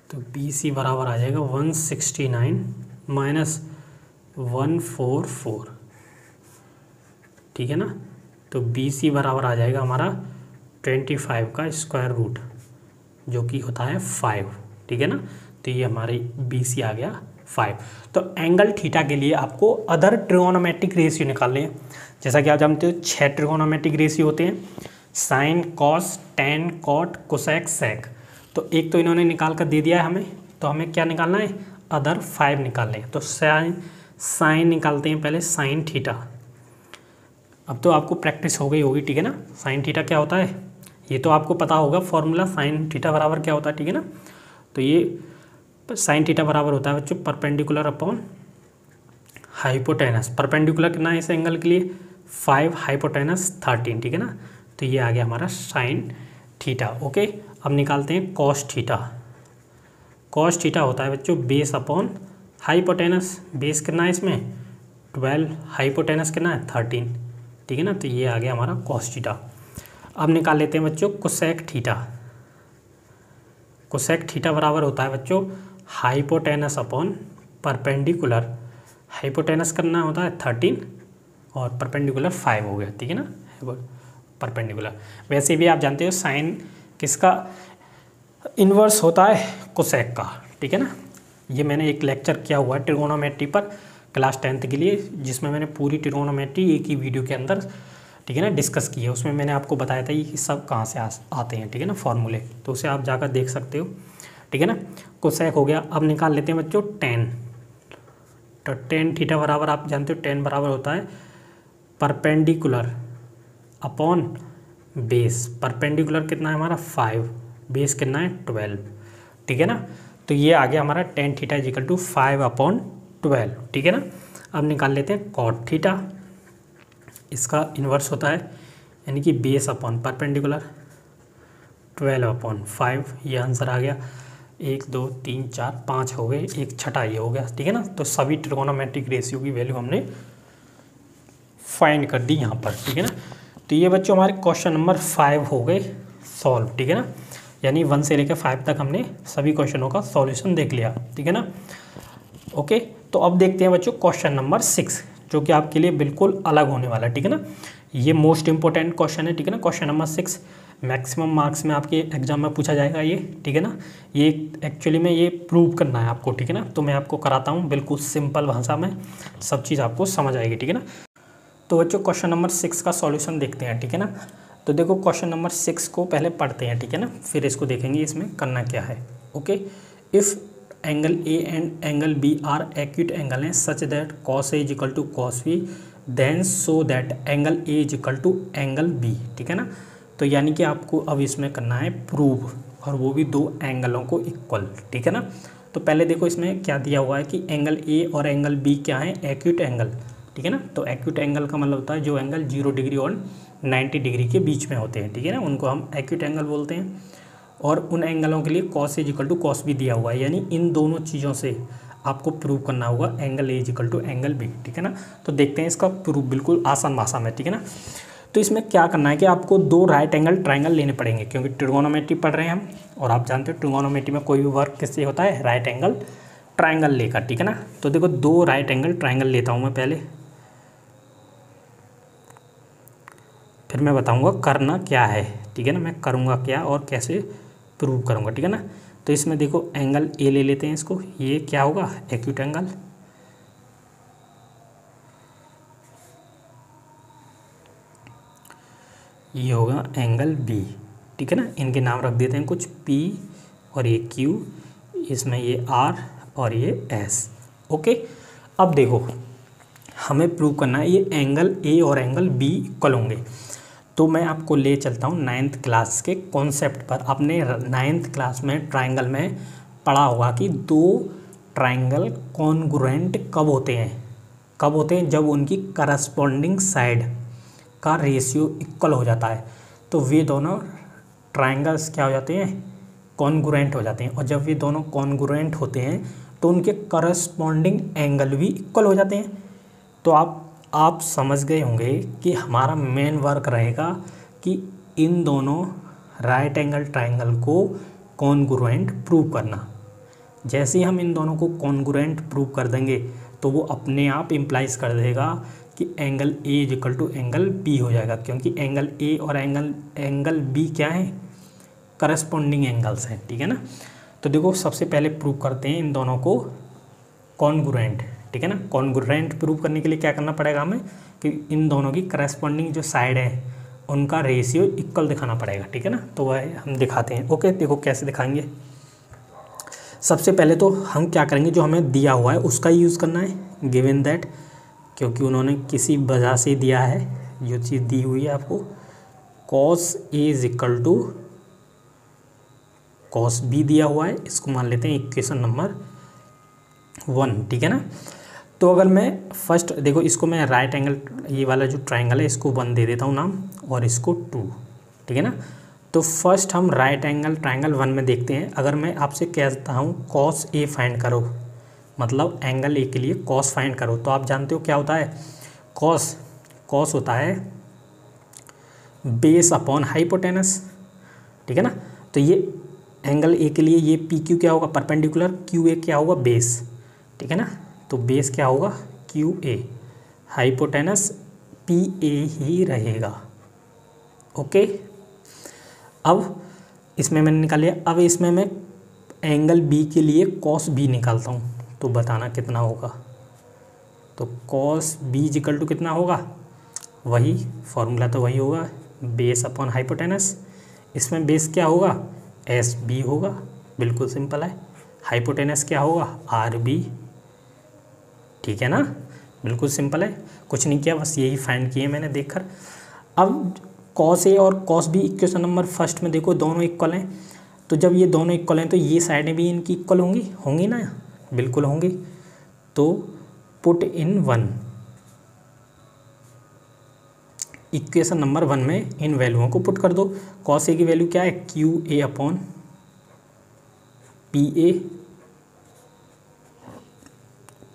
तो बी सी बराबर आ जाएगा 169 माइनस 144, ठीक है ना। तो बी सी बराबर आ जाएगा हमारा 25 का स्क्वायर रूट जो कि होता है 5, ठीक है ना। तो ये हमारी बी सी आ गया 5। तो एंगल थीटा के लिए आपको अदर ट्रिगोनोमेट्रिक रेशियो निकालने हैं। जैसा कि आप जानते हो 6 ट्रिगोनोमेट्रिक रेशियो होते हैं, sine, cos, tan, cot, cosec, sec. तो एक तो इन्होंने निकाल कर दे दिया है हमें, तो हमें क्या निकालना है अदर 5 निकालने हैं। तो साइन निकालते हैं पहले, साइन थीटा। अब तो आपको प्रैक्टिस हो गई होगी, ठीक है ना। साइन थीटा क्या होता है ये तो आपको पता होगा फॉर्मूला, साइन थीटा बराबर क्या होता है, ठीक है ना। तो ये साइन थीटा बराबर होता है बच्चों परपेंडिकुलर अपॉन हाइपोटेनस। परपेंडिकुलर कितना है इस एंगल के लिए 5, हाइपोटेनस 13, ठीक है ना। तो ये आ गया हमारा साइन थीटा। ओके, अब निकालते हैं कॉस थीटा। कॉस थीटा होता है बच्चों बेस अपॉन हाइपोटेनस। बेस कितना है इसमें 12, हाइपोटेनस कितना है 13, ठीक है ना। तो ये आ गया हमारा कॉस थीटा। अब निकाल लेते हैं बच्चों कोसेक थीटा। कोसेक थीटा बराबर होता है बच्चों हाइपोटेनस अपॉन परपेंडिकुलर। हाइपोटेनस करना होता है 13 और परपेंडिकुलर 5 हो गया, ठीक है ना। परपेंडिकुलर वैसे भी आप जानते हो साइन किसका इन्वर्स होता है कोसेक का, ठीक है ना। ये मैंने एक लेक्चर किया हुआ है ट्रिगोनोमेट्री पर क्लास 10th के लिए, जिसमें मैंने पूरी ट्रिगोनोमेट्री एक ही वीडियो के अंदर, ठीक है ना, डिस्कस की है। उसमें मैंने आपको बताया था ये सब कहाँ से आते हैं, ठीक है ना, फॉर्मूले। तो उसे आप जाकर देख सकते हो, ठीक है ना। कोसेक हो गया। अब निकाल लेते हैं बच्चों टेन। तो टेन थीटा बराबर आप जानते हो टेन बराबर होता है परपेंडिकुलर अपॉन बेस। परपेंडिकुलर कितना है हमारा 5, बेस कितना है 12, ठीक है ना। तो ये आ गया हमारा टेन थीटा इजिकल टू 5/12, ठीक है ना। अब निकाल लेते हैं कॉट थीटा। इसका इन्वर्स होता है यानी कि बेस अपॉन परपेंडिकुलर 12/5। ये आंसर आ गया। 1 2 3 4 5 हो गए, एक छठा ये हो गया, ठीक है ना। तो सभी ट्रिगोनोमेट्रिक रेशियो की वैल्यू हमने फाइंड कर दी यहाँ पर, ठीक है ना। तो ये बच्चों हमारे क्वेश्चन नंबर 5 हो गए सॉल्व, ठीक है ना। यानी 1 से लेकर 5 तक हमने सभी क्वेश्चनों का सॉल्यूशन देख लिया, ठीक है ना। ओके, तो अब देखते हैं बच्चों क्वेश्चन नंबर 6 जो कि आपके लिए बिल्कुल अलग होने वाला है, ठीक है ना। ये मोस्ट इंपॉर्टेंट क्वेश्चन है, ठीक है ना। क्वेश्चन नंबर 6 मैक्सिमम मार्क्स में आपके एग्जाम में पूछा जाएगा ये, ठीक है ना। ये एक्चुअली में ये प्रूव करना है आपको, ठीक है ना। तो मैं आपको कराता हूँ बिल्कुल सिंपल भाषा में, सब चीज़ आपको समझ आएगी, ठीक है ना। तो बच्चों क्वेश्चन नंबर 6 का सॉल्यूशन देखते हैं, ठीक है ना। तो देखो क्वेश्चन नंबर 6 को पहले पढ़ते हैं, ठीक है ना, फिर इसको देखेंगे इसमें करना क्या है। Okay, if angle A and angle B are acute angle हैं such that cos A is equal to cos B, then so that angle A is equal to angle B, ठीक है ना। तो यानी कि आपको अब इसमें करना है प्रूव, और वो भी दो एंगलों को इक्वल, ठीक है ना। तो पहले देखो इसमें क्या दिया हुआ है कि एंगल ए और एंगल बी क्या है एक्यूट एंगल, ठीक है ना। तो एक्यूट एंगल का मतलब होता है जो एंगल 0 डिग्री और 90 डिग्री के बीच में होते हैं, ठीक है ना, उनको हम एक्यूट एंगल बोलते हैं। और उन एंगलों के लिए cos A equal to cos B दिया हुआ है, यानी इन दोनों चीज़ों से आपको प्रूव करना होगा angle A equal to angle B, ठीक है ना। तो देखते हैं इसका प्रूफ बिल्कुल आसान भाषा में, ठीक है ना। तो इसमें क्या करना है कि आपको दो राइट एंगल ट्रायंगल लेने पड़ेंगे, क्योंकि ट्रिगोनोमेट्री पढ़ रहे हैं हम, और आप जानते हो ट्रिगोनोमेट्री में कोई भी वर्क किससे होता है राइट एंगल ट्रायंगल लेकर, ठीक है ना। तो देखो दो राइट एंगल ट्रायंगल लेता हूँ मैं पहले, फिर मैं बताऊँगा करना क्या है, ठीक है ना। मैं करूँगा क्या और कैसे प्रूव करूँगा, ठीक है ना। तो इसमें देखो एंगल ए ले लेते हैं इसको, ये क्या होगा एक्यूट एंगल, ये होगा एंगल बी, ठीक है ना। इनके नाम रख देते हैं कुछ पी और ये क्यू, इसमें ये आर और ये एस। ओके, अब देखो हमें प्रूव करना है ये एंगल ए और एंगल बी इक्वल होंगे। तो मैं आपको ले चलता हूँ 9th क्लास के कॉन्सेप्ट पर। आपने 9th क्लास में ट्राइंगल में पढ़ा होगा कि दो ट्राइंगल कॉन्ग्रुएंट कब होते हैं? कब होते हैं? जब उनकी करस्पॉन्डिंग साइड का रेशियो इक्वल हो जाता है, तो वे दोनों ट्राइंगल्स क्या हो जाते हैं? कॉन्ग्रुएंट हो जाते हैं। और जब वे दोनों कॉन्ग्रुएंट होते हैं तो उनके करस्पॉन्डिंग एंगल भी इक्वल हो जाते हैं। तो आप समझ गए होंगे कि हमारा मेन वर्क रहेगा कि इन दोनों राइट एंगल ट्राइंगल को कॉन्ग्रुएंट प्रूव करना। जैसे ही हम इन दोनों को कॉन्ग्रुएंट प्रूव कर देंगे तो वो अपने आप इम्प्लाइज कर देगा कि angle A is equal to angle B हो जाएगा, क्योंकि एंगल ए और एंगल बी क्या है? करस्पॉन्डिंग एंगल्स हैं, ठीक है ना। तो देखो सबसे पहले प्रूव करते हैं इन दोनों को कॉन्ग्रुएंट, ठीक है ना। कॉन्ग्रुएंट प्रूव करने के लिए क्या करना पड़ेगा हमें कि इन दोनों की करस्पॉन्डिंग जो साइड है उनका रेशियो इक्वल दिखाना पड़ेगा, ठीक है ना। तो वह हम दिखाते हैं। ओके, देखो कैसे दिखाएंगे। सबसे पहले तो हम क्या करेंगे, जो हमें दिया हुआ है उसका यूज़ करना है, गिवन दैट, क्योंकि उन्होंने किसी वजह से दिया है, जो चीज़ दी हुई है आपको, cos A is equal to cos B दिया हुआ है। इसको मान लेते हैं इक्वेशन नंबर 1, ठीक है ना। तो अगर मैं फर्स्ट देखो, इसको मैं राइट एंगल, ये वाला जो ट्राइंगल है इसको 1 दे देता हूँ नाम, और इसको 2, ठीक है ना। तो फर्स्ट हम राइट एंगल ट्राइंगल 1 में देखते हैं। अगर मैं आपसे कहता हूँ कॉस ए फाइंड करो, मतलब एंगल ए के लिए कॉस फाइंड करो, तो आप जानते हो क्या होता है? कॉस होता है बेस अपॉन हाइपोटेनस, ठीक है ना। तो ये एंगल ए के लिए ये पी क्यू क्या होगा? परपेंडिकुलर, क्यू ए क्या होगा? बेस, ठीक है ना। तो बेस क्या होगा? Q A, hypotenuse P A ही रहेगा। ओके, अब इसमें मैंने निकाल लिया। अब इसमें मैं एंगल बी के लिए कॉस बी निकालता हूँ, तो बताना कितना होगा। तो कॉस बी इक्वल टू कितना होगा? वही फॉर्मूला तो वही होगा, बेस अपॉन हाइपोटेनस। इसमें बेस क्या होगा? एस बी होगा, बिल्कुल सिंपल है। हाइपोटेनस क्या होगा? आर बी, ठीक है ना, बिल्कुल सिंपल है। कुछ नहीं किया, बस यही फाइंड किए मैंने देखकर। अब कॉस ए और cos B equation number first में देखो दोनों इक्वल हैं, तो जब ये दोनों इक्वल हैं तो ये साइडें भी इनकी इक्वल होंगी ना? बिल्कुल होंगी। तो पुट इन 1, इक्वेशन नंबर 1 में इन वैल्यूओं को पुट कर दो। कॉस ए की वैल्यू क्या है? Q A upon P A.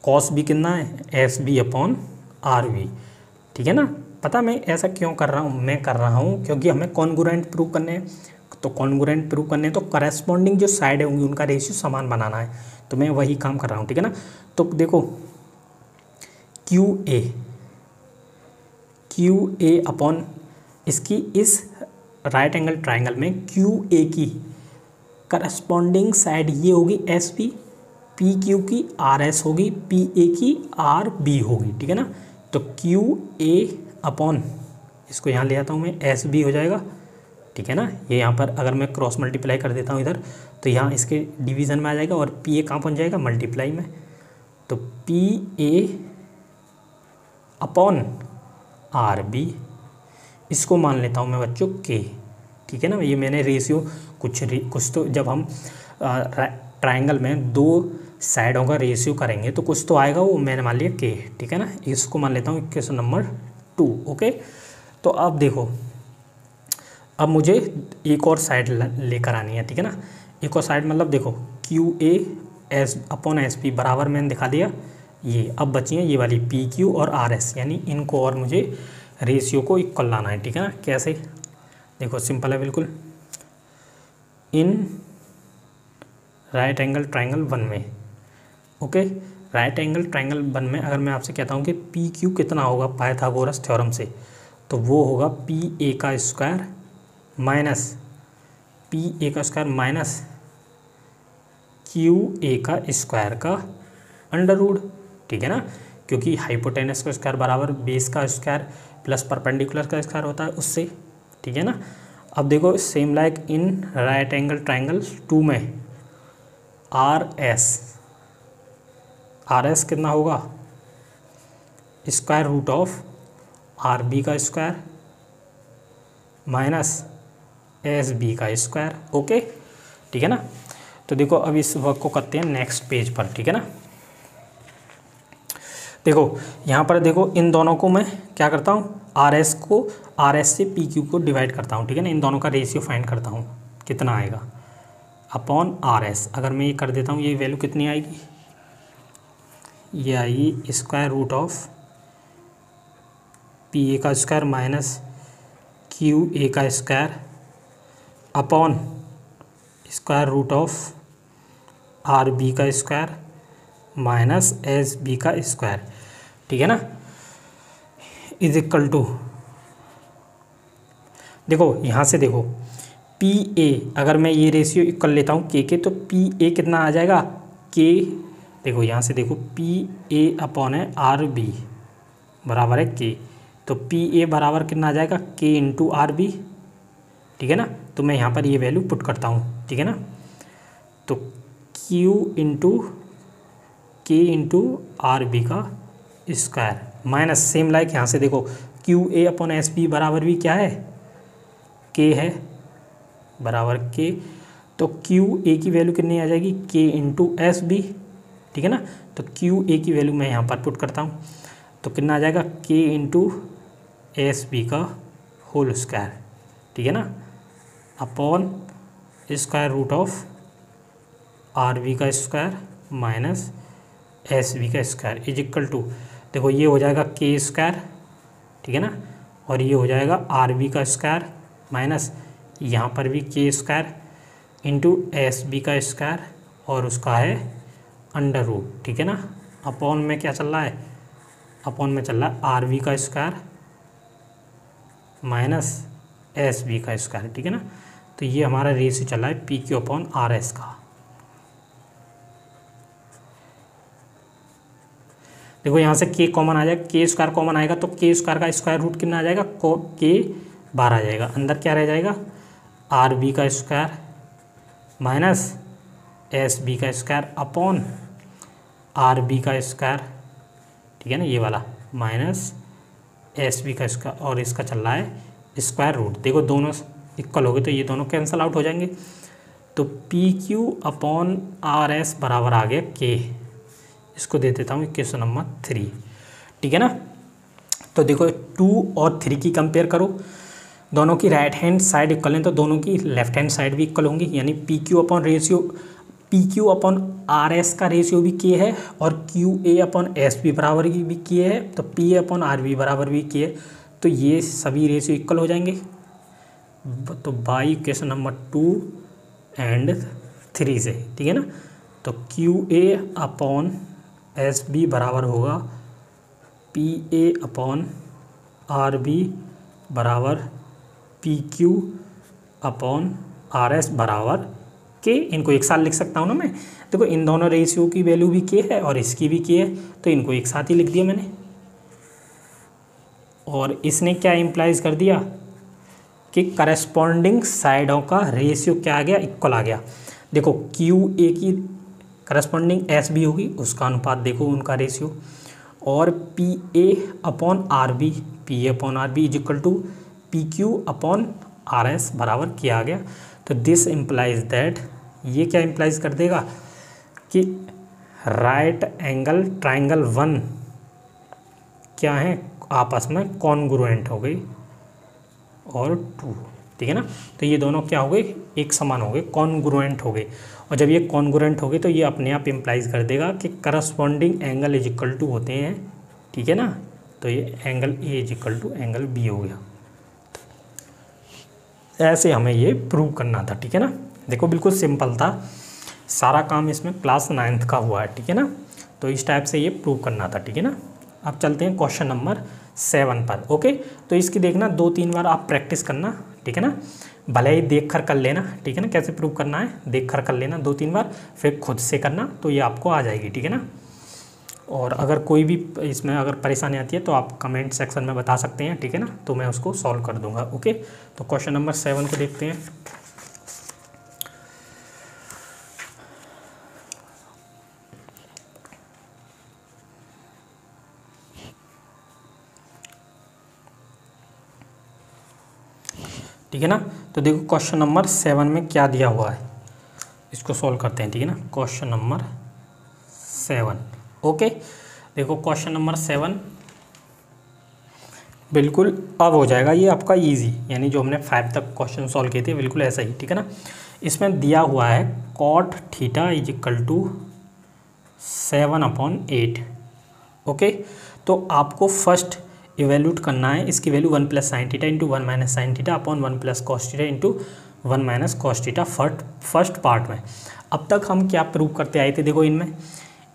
Cos B कितना है? S B upon R B, ठीक है ना। पता मैं ऐसा क्यों कर रहा हूँ? मैं कर रहा हूँ क्योंकि हमें कॉन्ग्रुएंट प्रूव करने हैं। तो कॉन्ग्रुएंट प्रूव करने तो करस्पॉन्डिंग जो साइड होंगी उनका रेशियो समान बनाना है, तो मैं वही काम कर रहा हूँ, ठीक है ना। तो देखो क्यू ए अपॉन इसकी, इस राइट एंगल ट्राइंगल में क्यू ए की करस्पॉन्डिंग साइड ये होगी एस पी, पी क्यू की आर एस होगी, पी ए की आर बी होगी, ठीक है ना। तो क्यू ए अपॉन, इसको यहाँ ले आता हूँ मैं, एस बी हो जाएगा, ठीक है ना। ये यहाँ पर अगर मैं क्रॉस मल्टीप्लाई कर देता हूँ इधर, तो यहाँ इसके डिवीज़न में आ जाएगा, और पी ए कहाँ पहुँच जाएगा? मल्टीप्लाई में। तो P A upon R B, इसको मान लेता हूँ मैं बच्चों के, ठीक है ना। ये मैंने रेशियो कुछ तो जब हम ट्राइंगल में दो साइडों का रेशियो करेंगे तो कुछ तो आएगा, वो मैंने मान लिया के, ठीक है ना। इसको मान लेता हूँ इक्वेशन नंबर 2। ओके, तो अब देखो, अब मुझे एक और साइड लेकर आनी है, ठीक है ना। एक और साइड मतलब देखो Q A S upon S P बराबर मैंने दिखा दिया ये। अब बची हैं ये वाली पी क्यू और आर एस, यानी इनको और मुझे रेशियो को इक्वल लाना है, ठीक है ना। कैसे? देखो सिंपल है बिल्कुल। इन राइट एंगल ट्राइंगल 1 में, ओके, राइट एंगल ट्राइंगल 1 में अगर मैं आपसे कहता हूँ कि पी क्यू कितना होगा पाइथागोरस थ्योरम से, तो वो होगा पी ए का स्क्वायर माइनस क्यू ए का स्क्वायर का अंडर रूट, ठीक है ना। क्योंकि हाइपोटेनस का स्क्वायर बराबर बेस का स्क्वायर प्लस परपेंडिकुलर का स्क्वायर होता है उससे, ठीक है ना। अब देखो same like in right angle triangle 2 में आर एस कितना होगा? Square root of R B का स्क्वायर माइनस एस बी का स्क्वायर। ओके, ठीक है ना। तो देखो अब इस वर्क को करते हैं नेक्स्ट पेज पर, ठीक है ना। देखो यहाँ पर देखो इन दोनों को मैं क्या करता हूँ, आर एस से पी क्यू को डिवाइड करता हूँ, ठीक है ना। इन दोनों का रेशियो फाइंड करता हूँ, कितना आएगा अपॉन आर एस। अगर मैं ये कर देता हूँ, ये वैल्यू कितनी आएगी, ये आएगी square root of P A का स्क्वायर माइनस क्यू ए का square upon square root of R B का स्क्वायर माइनस एस बी का स्क्वायर, ठीक है ना, इज इक्वल टू, देखो यहाँ से देखो पी ए, अगर मैं ये रेशियो इक्वल लेता हूँ के तो पी ए कितना आ जाएगा, के, देखो यहाँ से देखो पी ए अपॉन है आर बी बराबर है के, तो पी ए बराबर कितना आ जाएगा, के इंटू आर बी, ठीक है ना। तो मैं यहाँ पर ये वैल्यू पुट करता हूँ, ठीक है ना। तो Q into K into R B का स्क्वायर माइनस सेम लाइक यहाँ से देखो Q A upon S B बराबर भी क्या है, के है, बराबर के, तो क्यू ए की वैल्यू कितनी आ जाएगी, के इंटू एस बी, ठीक है ना। तो क्यू ए की वैल्यू मैं यहाँ पर पुट करता हूँ, तो कितना आ जाएगा, के इंटू एस बी का होल स्क्वायर, ठीक है ना, upon square root of R B का स्क्वायर माइनस एस बी का स्क्वायर इज इक्वल टू, देखो ये हो जाएगा के स्क्वायर, ठीक है ना, और ये हो जाएगा आर बी का स्क्वायर माइनस यहाँ पर भी के स्क्वायर इंटू एस बी का स्क्वायर और उसका है अंडर रूट, ठीक है ना, अपॉन में क्या चल रहा है, अपॉन में चल रहा है आर बी का स्क्वायर माइनस एस बी का स्क्वायर, ठीक है ना। तो ये हमारा रेशियो चल रहा है P Q upon R S का। देखो यहाँ से के कॉमन आ जाएगा, के स्क्वायर कॉमन आएगा तो के स्क्वायर का स्क्वायर रूट कितना आ जाएगा, के बाहर आ जाएगा, अंदर क्या रह जाएगा, आर बी का स्क्वायर माइनस एस बी का स्क्वायर अपॉन आर बी का स्क्वायर, ठीक है ना, ये वाला माइनस एस बी का स्क्वायर और इसका चल रहा है स्क्वायर रूट। देखो दोनों इक्वल हो गए तो ये दोनों कैंसिल आउट हो जाएंगे, तो P Q upon R S बराबर आ गया के। इसको दे देता हूँ क्वेश्चन नंबर 3, ठीक है ना। तो देखो 2 और 3 की कंपेयर करो, दोनों की राइट हैंड साइड इक्वल है तो दोनों की लेफ्ट हैंड साइड भी इक्वल होंगी, यानी P Q upon ratio, P Q upon R S का रेशियो भी के है और Q A upon S B बराबर भी के है, तो P A upon R B बराबर भी के है, तो ये सभी रेशियो इक्वल हो जाएंगे। तो बाई क्वेश्चन नंबर 2 एंड 3 से, ठीक है ना, तो Q A upon S B बराबर होगा P A upon R B बराबर P Q upon R S बराबर के। इनको एक साथ लिख सकता हूँ ना मैं, देखो इन दोनों रेशियो की वैल्यू भी के है और इसकी भी के है, तो इनको एक साथ ही लिख दिया मैंने। और इसने क्या इम्प्लाइज कर दिया कि करस्पॉन्डिंग साइडों का रेशियो क्या आ गया, इक्वल आ गया। देखो क्यू ए की करस्पॉन्डिंग एस बी होगी, उसका अनुपात देखो उनका रेशियो, और P A upon R B, P A upon R B is equal to P Q upon R S बराबर किया गया। तो दिस इम्प्लाइज दैट, ये क्या इम्प्लाइज कर देगा कि राइट एंगल ट्राइंगल 1 क्या है, आपस में कॉन्ग्रुएंट हो गई और 2, ठीक है ना। तो ये दोनों क्या हो गए, एक समान हो गए, कॉन्ग्रुएंट हो गए, और जब ये कॉन्ग्रुएंट हो गए तो ये अपने आप इम्प्लाइज कर देगा कि corresponding angle is equal to होते हैं, ठीक है ना। तो ये angle A is equal to angle B हो गया। ऐसे हमें ये प्रूव करना था, ठीक है ना। देखो बिल्कुल सिंपल था, सारा काम इसमें क्लास 9th का हुआ है, ठीक है ना। तो इस टाइप से ये प्रूव करना था, ठीक है ना। अब चलते हैं क्वेश्चन नंबर 7 पर। ओके, तो इसकी देखना 2-3 बार आप प्रैक्टिस करना, ठीक है ना। भले ही देख कर लेना, ठीक है ना, कैसे प्रूव करना है देख कर लेना 2-3 बार, फिर खुद से करना तो ये आपको आ जाएगी, ठीक है ना। और अगर कोई भी इसमें अगर परेशानी आती है तो आप कमेंट सेक्शन में बता सकते हैं, ठीक है ना, तो मैं उसको सॉल्व कर दूंगा। ओके, तो क्वेश्चन नंबर 7 को देखते हैं। ठीक है ना। तो देखो क्वेश्चन नंबर 7 में क्या दिया हुआ है, इसको सॉल्व करते हैं, ठीक है ना। Question number 7, okay. देखो क्वेश्चन नंबर 7 बिल्कुल अब हो जाएगा ये आपका इजी, यानी जो हमने 5 तक क्वेश्चन सॉल्व किए थे बिल्कुल ऐसा ही, ठीक है ना। इसमें दिया हुआ है cot theta is equal to 7/8, okay. तो आपको फर्स्ट इवेल्यूट करना है इसकी value 1 + sin theta into 1 - sin theta upon 1 + cos theta into 1 - cos theta first part में। अब तक हम क्या प्रूव करते आए थे, देखो इनमें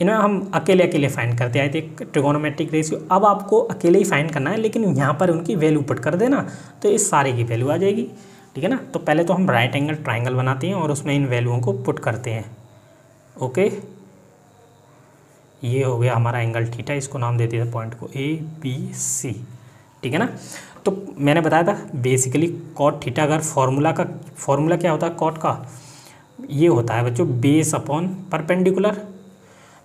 हम अकेले अकेले फाइंड करते आए थे ट्रिगोनोमेट्रिक रेशियो। अब आपको अकेले ही फाइंड करना है, लेकिन यहाँ पर उनकी वैल्यू पुट कर देना तो इस सारे की वैल्यू आ जाएगी, ठीक है ना। तो पहले तो हम राइट एंगल ट्राइंगल बनाते हैं और उसमें इन वैल्यूओं को पुट करते हैं, ओके। ये हो गया हमारा एंगल थीटा, इसको नाम देते हैं पॉइंट को ABC, ठीक है ना। तो मैंने बताया था बेसिकली कॉट थीटा, अगर फॉर्मूला क्या होता है कॉट का, ये होता है बच्चों बेस अपॉन परपेंडिकुलर।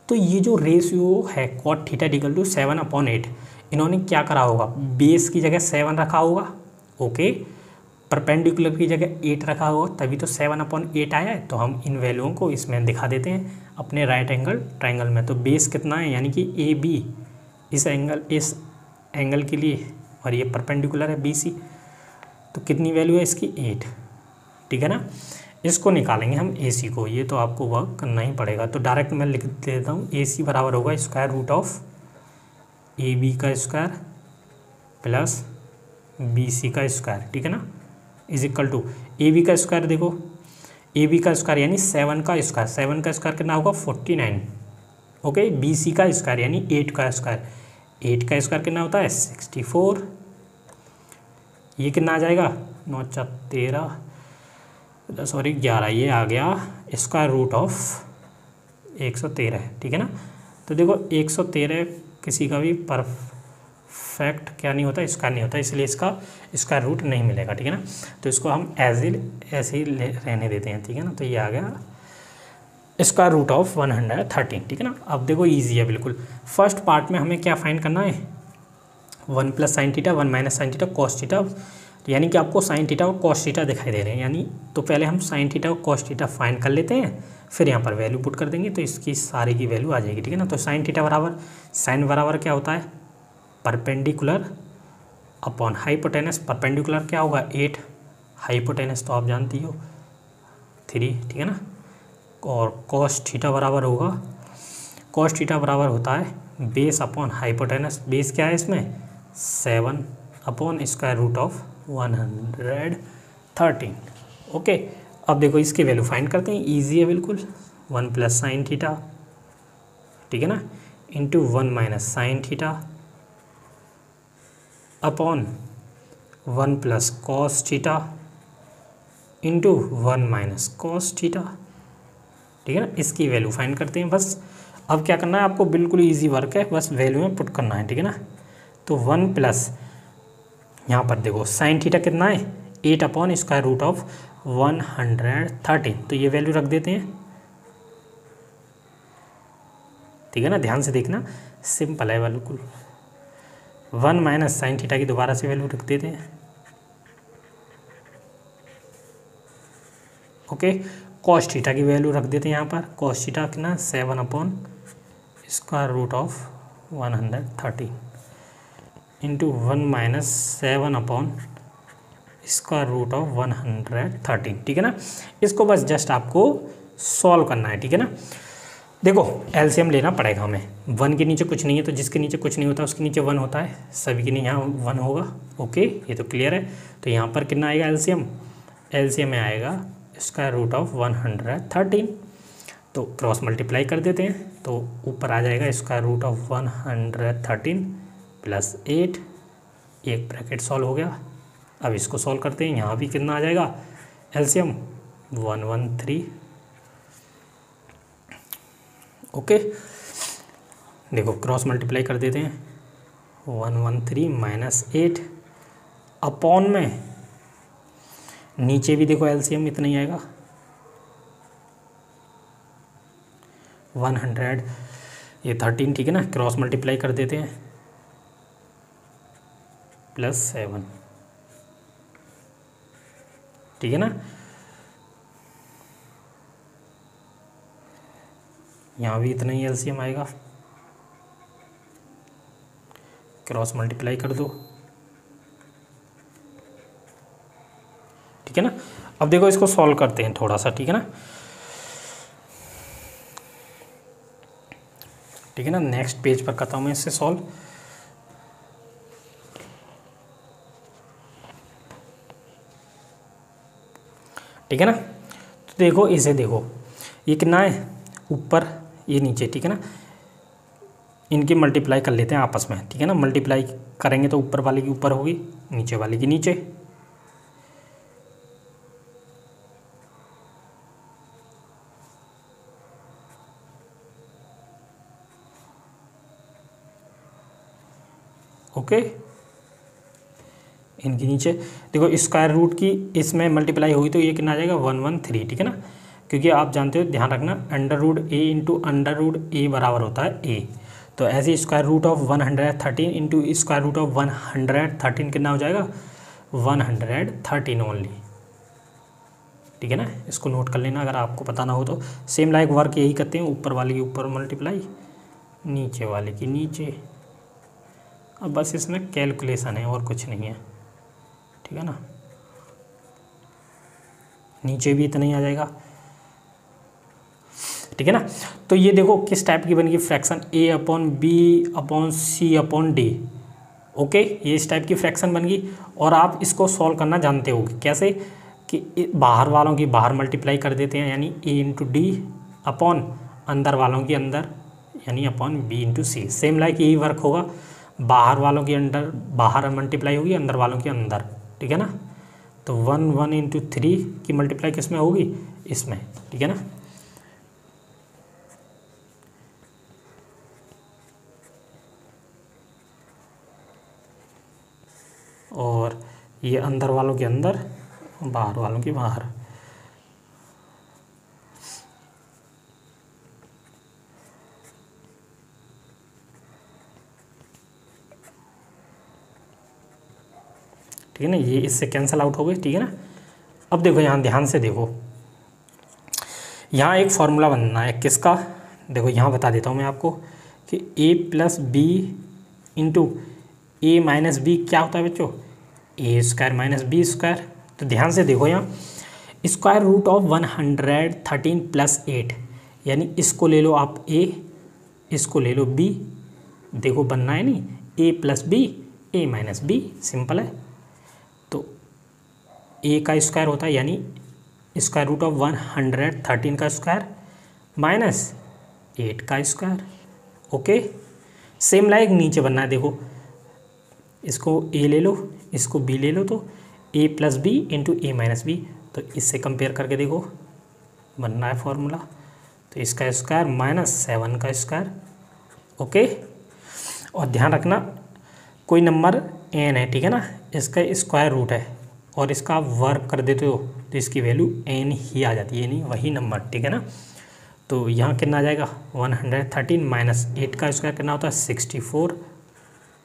तो ये जो रेशियो है कॉट थीटा इक्वल टू 7/8, इन्होंने क्या करा होगा, बेस की जगह 7 रखा होगा, ओके, परपेंडिकुलर की जगह 8 रखा होगा, तभी तो 7/8 आया है। तो हम इन वैल्यूओं को इसमें दिखा देते हैं अपने राइट एंगल ट्राइंगल में। तो बेस कितना है, यानी कि AB इस एंगल के लिए, और ये परपेंडिकुलर है BC, तो कितनी वैल्यू है इसकी 8, ठीक है ना। इसको निकालेंगे हम AC को, ये तो आपको वर्क करना ही पड़ेगा। तो डायरेक्ट मैं लिख देता हूँ AC बराबर होगा स्क्वायर रूट ऑफ AB का स्क्वायर प्लस BC का स्क्वायर, ठीक है ना, इज इक्वल टू AB का स्क्वायर। देखो AB का स्क्वायर यानी 7 का स्क्वायर, 7 का स्क्वायर कितना होगा 49, ओके। BC का स्क्वायर यानी 8 का स्क्वायर, 8 का स्क्वायर कितना होता है 64, ये कितना आ जाएगा 9 × 13 सॉरी 11, ये आ गया स्क्वायर रूट ऑफ 113, ठीक है ना। तो देखो 113 किसी का भी परफेक्ट क्या नहीं होता, स्क्वायर नहीं होता, इसलिए इसका स्क्वायर रूट नहीं मिलेगा, ठीक है ना। तो इसको हम ऐसे ही रहने देते हैं, ठीक है ना। तो ये आ गया स्क्वायर रूट ऑफ 113, ठीक है ना। अब देखो ईजी है बिल्कुल। फर्स्ट पार्ट में हमें क्या फाइंड करना है, 1 + sin theta 1 - sin theta cos theta, यानी कि आपको sin थीटा और cos थीटा दिखाई दे रहे हैं, यानी तो पहले हम sin थीटा और cos थीटा फाइंड कर लेते हैं, फिर यहाँ पर वैल्यू पुट कर देंगे तो इसकी सारी की वैल्यू आ जाएगी, ठीक है ना। तो sin थीटा बराबर, sin बराबर क्या होता है परपेंडिकुलर अपॉन हाइपोटेनस, परपेंडिकुलर क्या होगा 8, हाइपोटेनस तो आप जानती हो 3, ठीक है ना। और cos थीटा बराबर होगा, cos थीटा बराबर होता है बेस अपॉन हाइपोटेनस, बेस क्या है इसमें 7 upon square root of 113, okay. अब देखो इसकी वैल्यू फाइंड करते हैं, इजी है बिल्कुल। 1 + sin थीटा, ठीक है ना, into 1 - sin theta upon 1 + cos theta into 1 - cos theta, ठीक है ना। इसकी वैल्यू फाइंड करते हैं बस। अब क्या करना है आपको, बिल्कुल इजी वर्क है, बस वैल्यू में पुट करना है, ठीक है ना। तो 1 प्लस यहाँ पर देखो sin थीटा कितना है 8 अपॉन स्क्वायर रूट ऑफ 113, तो ये वैल्यू रख देते हैं, ठीक है ना। ध्यान से देखना, सिंपल है बिल्कुल। 1 - sin थीटा की दोबारा से वैल्यू रख देते हैं, ओके। cos थीटा की वैल्यू रख देते हैं यहाँ पर, cos थीटा कितना 7 upon square root of 113 into 1 - 7 upon square root of 113, ठीक है ना। इसको बस जस्ट आपको सॉल्व करना है, ठीक है ना। देखो एलसीएम लेना पड़ेगा हमें, 1 के नीचे कुछ नहीं है, तो जिसके नीचे कुछ नहीं होता उसके नीचे 1 होता है, सभी के नहीं यहाँ 1 होगा, ओके, ये तो क्लियर है। तो यहाँ पर कितना आएगा एलसीएम, एलसीएम में आएगा स्क्वायर रूट ऑफ 113, तो क्रॉस मल्टीप्लाई कर देते हैं, तो ऊपर आ जाएगा स्क्वायर रूट ऑफ 113 प्लस 8, एक ब्रैकेट सॉल्व हो गया। अब इसको सॉल्व करते हैं, यहाँ भी कितना आ जाएगा एलसीएम 113, ओके। देखो क्रॉस मल्टीप्लाई कर देते हैं, 113 माइनस 8 अपॉन में नीचे भी देखो एलसीएम इतना ही आएगा 100, ये 13, ठीक है ना। क्रॉस मल्टीप्लाई कर देते हैं +7, ठीक है ना। यहाँ भी इतना ही एलसीएम आएगा, क्रॉस मल्टीप्लाई कर दो, ठीक है ना। अब देखो इसको सॉल्व करते हैं थोड़ा सा, ठीक है ना, ठीक है ना। नेक्स्ट पेज पर करता हूँ मैं इससे सॉल्व। ठीक है ना। तो देखो इसे देखो, ये कितना है ऊपर, ये नीचे, ठीक है ना। इनकी मल्टीप्लाई कर लेते हैं आपस में, ठीक है ना। मल्टीप्लाई करेंगे तो ऊपर वाले की ऊपर होगी, नीचे वाले की नीचे। ओके, इनके नीचे देखो स्क्वायर रूट की इसमें मल्टीप्लाई होगी तो ये कितना आ जाएगा 113, ठीक है ना। क्योंकि आप जानते हो, ध्यान रखना, under root A into under root A बराबर होता है ए। तो ऐसे square root of 113 into square root of 113 कितना हो जाएगा 113 ओनली, ठीक है ना। इसको नोट कर लेना अगर आपको पता ना हो तो। सेम लाइक वर्क यही करते हैं, ऊपर वाले के ऊपर मल्टीप्लाई, नीचे वाले की नीचे। अब बस इसमें कैलकुलेशन है और कुछ नहीं है, ठीक है ना। नीचे भी इतना ही आ जाएगा, ठीक है ना। तो ये देखो किस टाइप की बन गई fraction, a upon B upon C upon D. Okay, ये इस टाइप की फ्रैक्शन बन गई। और आप इसको सॉल्व करना जानते हो कैसे, कि बाहर वालों की बाहर मल्टीप्लाई कर देते हैं, यानी a इंटू डी अपॉन अंदर वालों की अंदर, यानी अपॉन b इंटू सी। सेम लाइक यही वर्क होगा, बाहर वालों की अंदर बाहर मल्टीप्लाई होगी, अंदर वालों के अंदर, ठीक है ना। तो 1 इंटू 3 की मल्टीप्लाई किस में होगी, इसमें, ठीक है ना। और ये अंदर वालों के अंदर, बाहर वालों के बाहर। ठीक है ना, ये इससे कैंसिल आउट हो गए, ठीक है ना। अब देखो यहाँ ध्यान से देखो, यहाँ एक फॉर्मूला बनना है किसका, देखो यहाँ बता देता हूँ मैं आपको कि a plus B into A minus B क्या होता है बच्चों, A square minus B square. तो ध्यान से देखो यहाँ स्क्वायर रूट ऑफ 113 प्लस 8, यानी इसको ले लो आप a, इसको ले लो b, देखो बनना है नहीं a plus B A minus B, simple है। तो a का स्क्वायर होता है यानी स्क्वायर रूट ऑफ 113 का स्क्वायर माइनस 8 का स्क्वायर। ओके, सेम लाइक नीचे बनना है, देखो इसको a ले लो, इसको b ले लो, तो a plus B into A minus B. तो इससे कंपेयर करके देखो बनना है फॉर्मूला, तो इसका स्क्वायर माइनस 7 का स्क्वायर। ओके, और ध्यान रखना कोई नंबर n है, ठीक है ना, इसका स्क्वायर रूट है और इसका आप वर्क कर देते हो तो इसकी वैल्यू n ही आ जाती है, यानी वही नंबर, ठीक है ना। तो यहाँ कितना आ जाएगा 113 माइनस 8 का स्क्वायर कितना होता है 64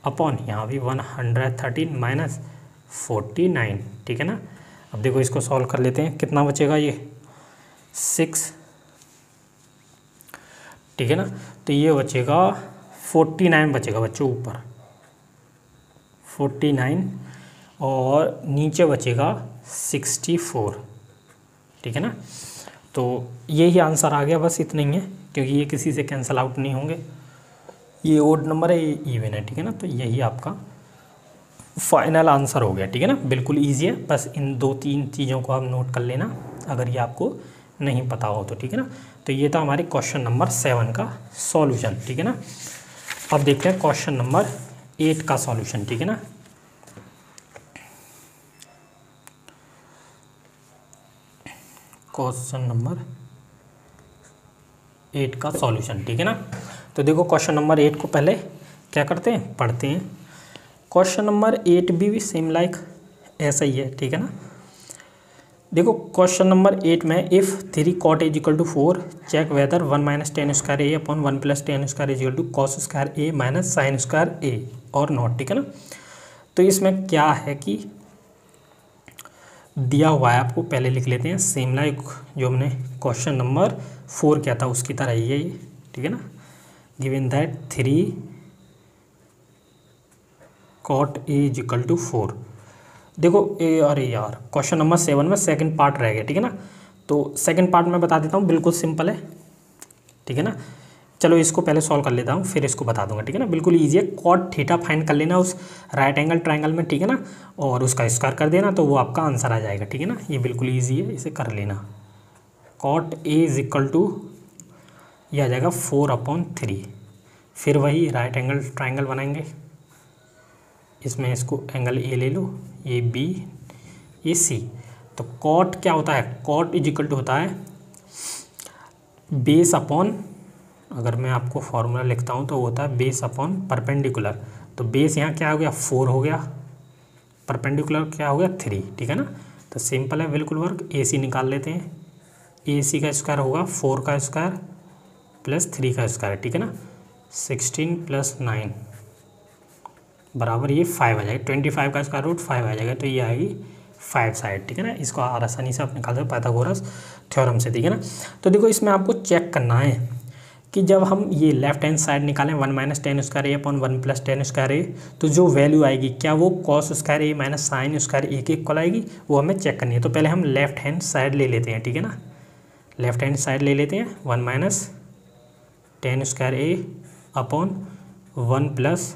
अपॉन यहाँ भी 113 माइनस 49, ठीक है ना। अब देखो इसको सॉल्व कर लेते हैं, कितना बचेगा ये 6, ठीक है ना। तो ये बचेगा 49 बचेगा बच्चों ऊपर 49 और नीचे बचेगा 64, ठीक है ना। तो यही आंसर आ गया, बस इतना ही है, क्योंकि ये किसी से कैंसिल आउट नहीं होंगे, ये ओड नंबर है, ये इवन है, ठीक है ना। तो यही आपका फाइनल आंसर हो गया, ठीक है ना। बिल्कुल ईजी है, बस इन 2-3 चीज़ों को आप नोट कर लेना अगर ये आपको नहीं पता हो तो, ठीक है ना। तो ये था हमारे क्वेश्चन नंबर 7 का सॉल्यूशन, ठीक है ना। अब देखते हैं क्वेश्चन नंबर 8 का सॉल्यूशन, ठीक है ना। क्वेश्चन नंबर 8 का सॉल्यूशन, ठीक है ना। तो देखो क्वेश्चन नंबर 8 को पहले क्या करते हैं, पढ़ते हैं। क्वेश्चन नंबर 8 भी सेम लाइक ऐसा ही है, ठीक है ना। देखो क्वेश्चन नंबर 8 में if 3 cot a equal to 4 check whether 1 minus tan square A upon 1 plus tan square equal to cos square A minus sine square A और नॉट, ठीक है ना। तो इसमें क्या है कि दिया हुआ है आपको, पहले लिख लेते हैं, सेम लाइक जो हमने क्वेश्चन नंबर 4 किया था उसकी तरह ही है ये, ठीक है ना। Given that 3 cot A is equal to 4। देखो अरे यार क्वेश्चन नंबर 7 में सेकंड पार्ट रह गया, ठीक है ना। तो सेकंड पार्ट में बता देता हूँ, बिल्कुल सिंपल है, ठीक है ना। चलो इसको पहले सॉल्व कर लेता हूँ, फिर इसको बता दूंगा, ठीक है ना। बिल्कुल ईजी है, कॉट थीटा फाइंड कर लेना उस राइट एंगल ट्रायंगल में, ठीक है ना, और उसका स्क्वायर कर देना तो वो आपका आंसर आ जाएगा, ठीक है ना। ये बिल्कुल ईजी है, इसे कर लेना। Cot A is equal to ये आ जाएगा 4/3। फिर वही राइट एंगल ट्रायंगल बनाएंगे, इसमें इसको एंगल ए ले लो, ये बी, ये सी। तो कॉट क्या होता है, कॉट इज इक्वल टू होता है बेस अपॉन, अगर मैं आपको फॉर्मूला लिखता हूँ तो वो होता है बेस अपॉन परपेंडिकुलर। तो बेस यहाँ क्या हो गया 4 हो गया, परपेंडिकुलर क्या हो गया 3, ठीक है ना। तो सिंपल है बिल्कुल वर्क, ए सी निकाल लेते हैं। ए सी का स्क्वायर होगा 4 का स्क्वायर प्लस 3 का स्क्वायर, ठीक है ना। 16 + 9 बराबर ये 5 आ जाएगा, 25 का स्क्वायर रूट 5 आ जाएगा, तो ये आएगी 5 साइड, ठीक है ना। इसको आसानी से आप निकाल सकते हो पाइथागोरस थ्योरम से, ठीक है ना। तो देखो इसमें आपको चेक करना है कि जब हम ये लेफ्ट हैंड साइड निकालें 1 - tan square A upon 1 + tan square ए, तो जो वैल्यू आएगी क्या वो cos square A minus sine square ए के इक्वल आएगी, वो हमें चेक करनी है। तो पहले हम लेफ्ट हैंड साइड ले लेते हैं, ठीक है ना। लेफ्ट हैंड साइड ले लेते हैं 1 - tan square A upon 1 +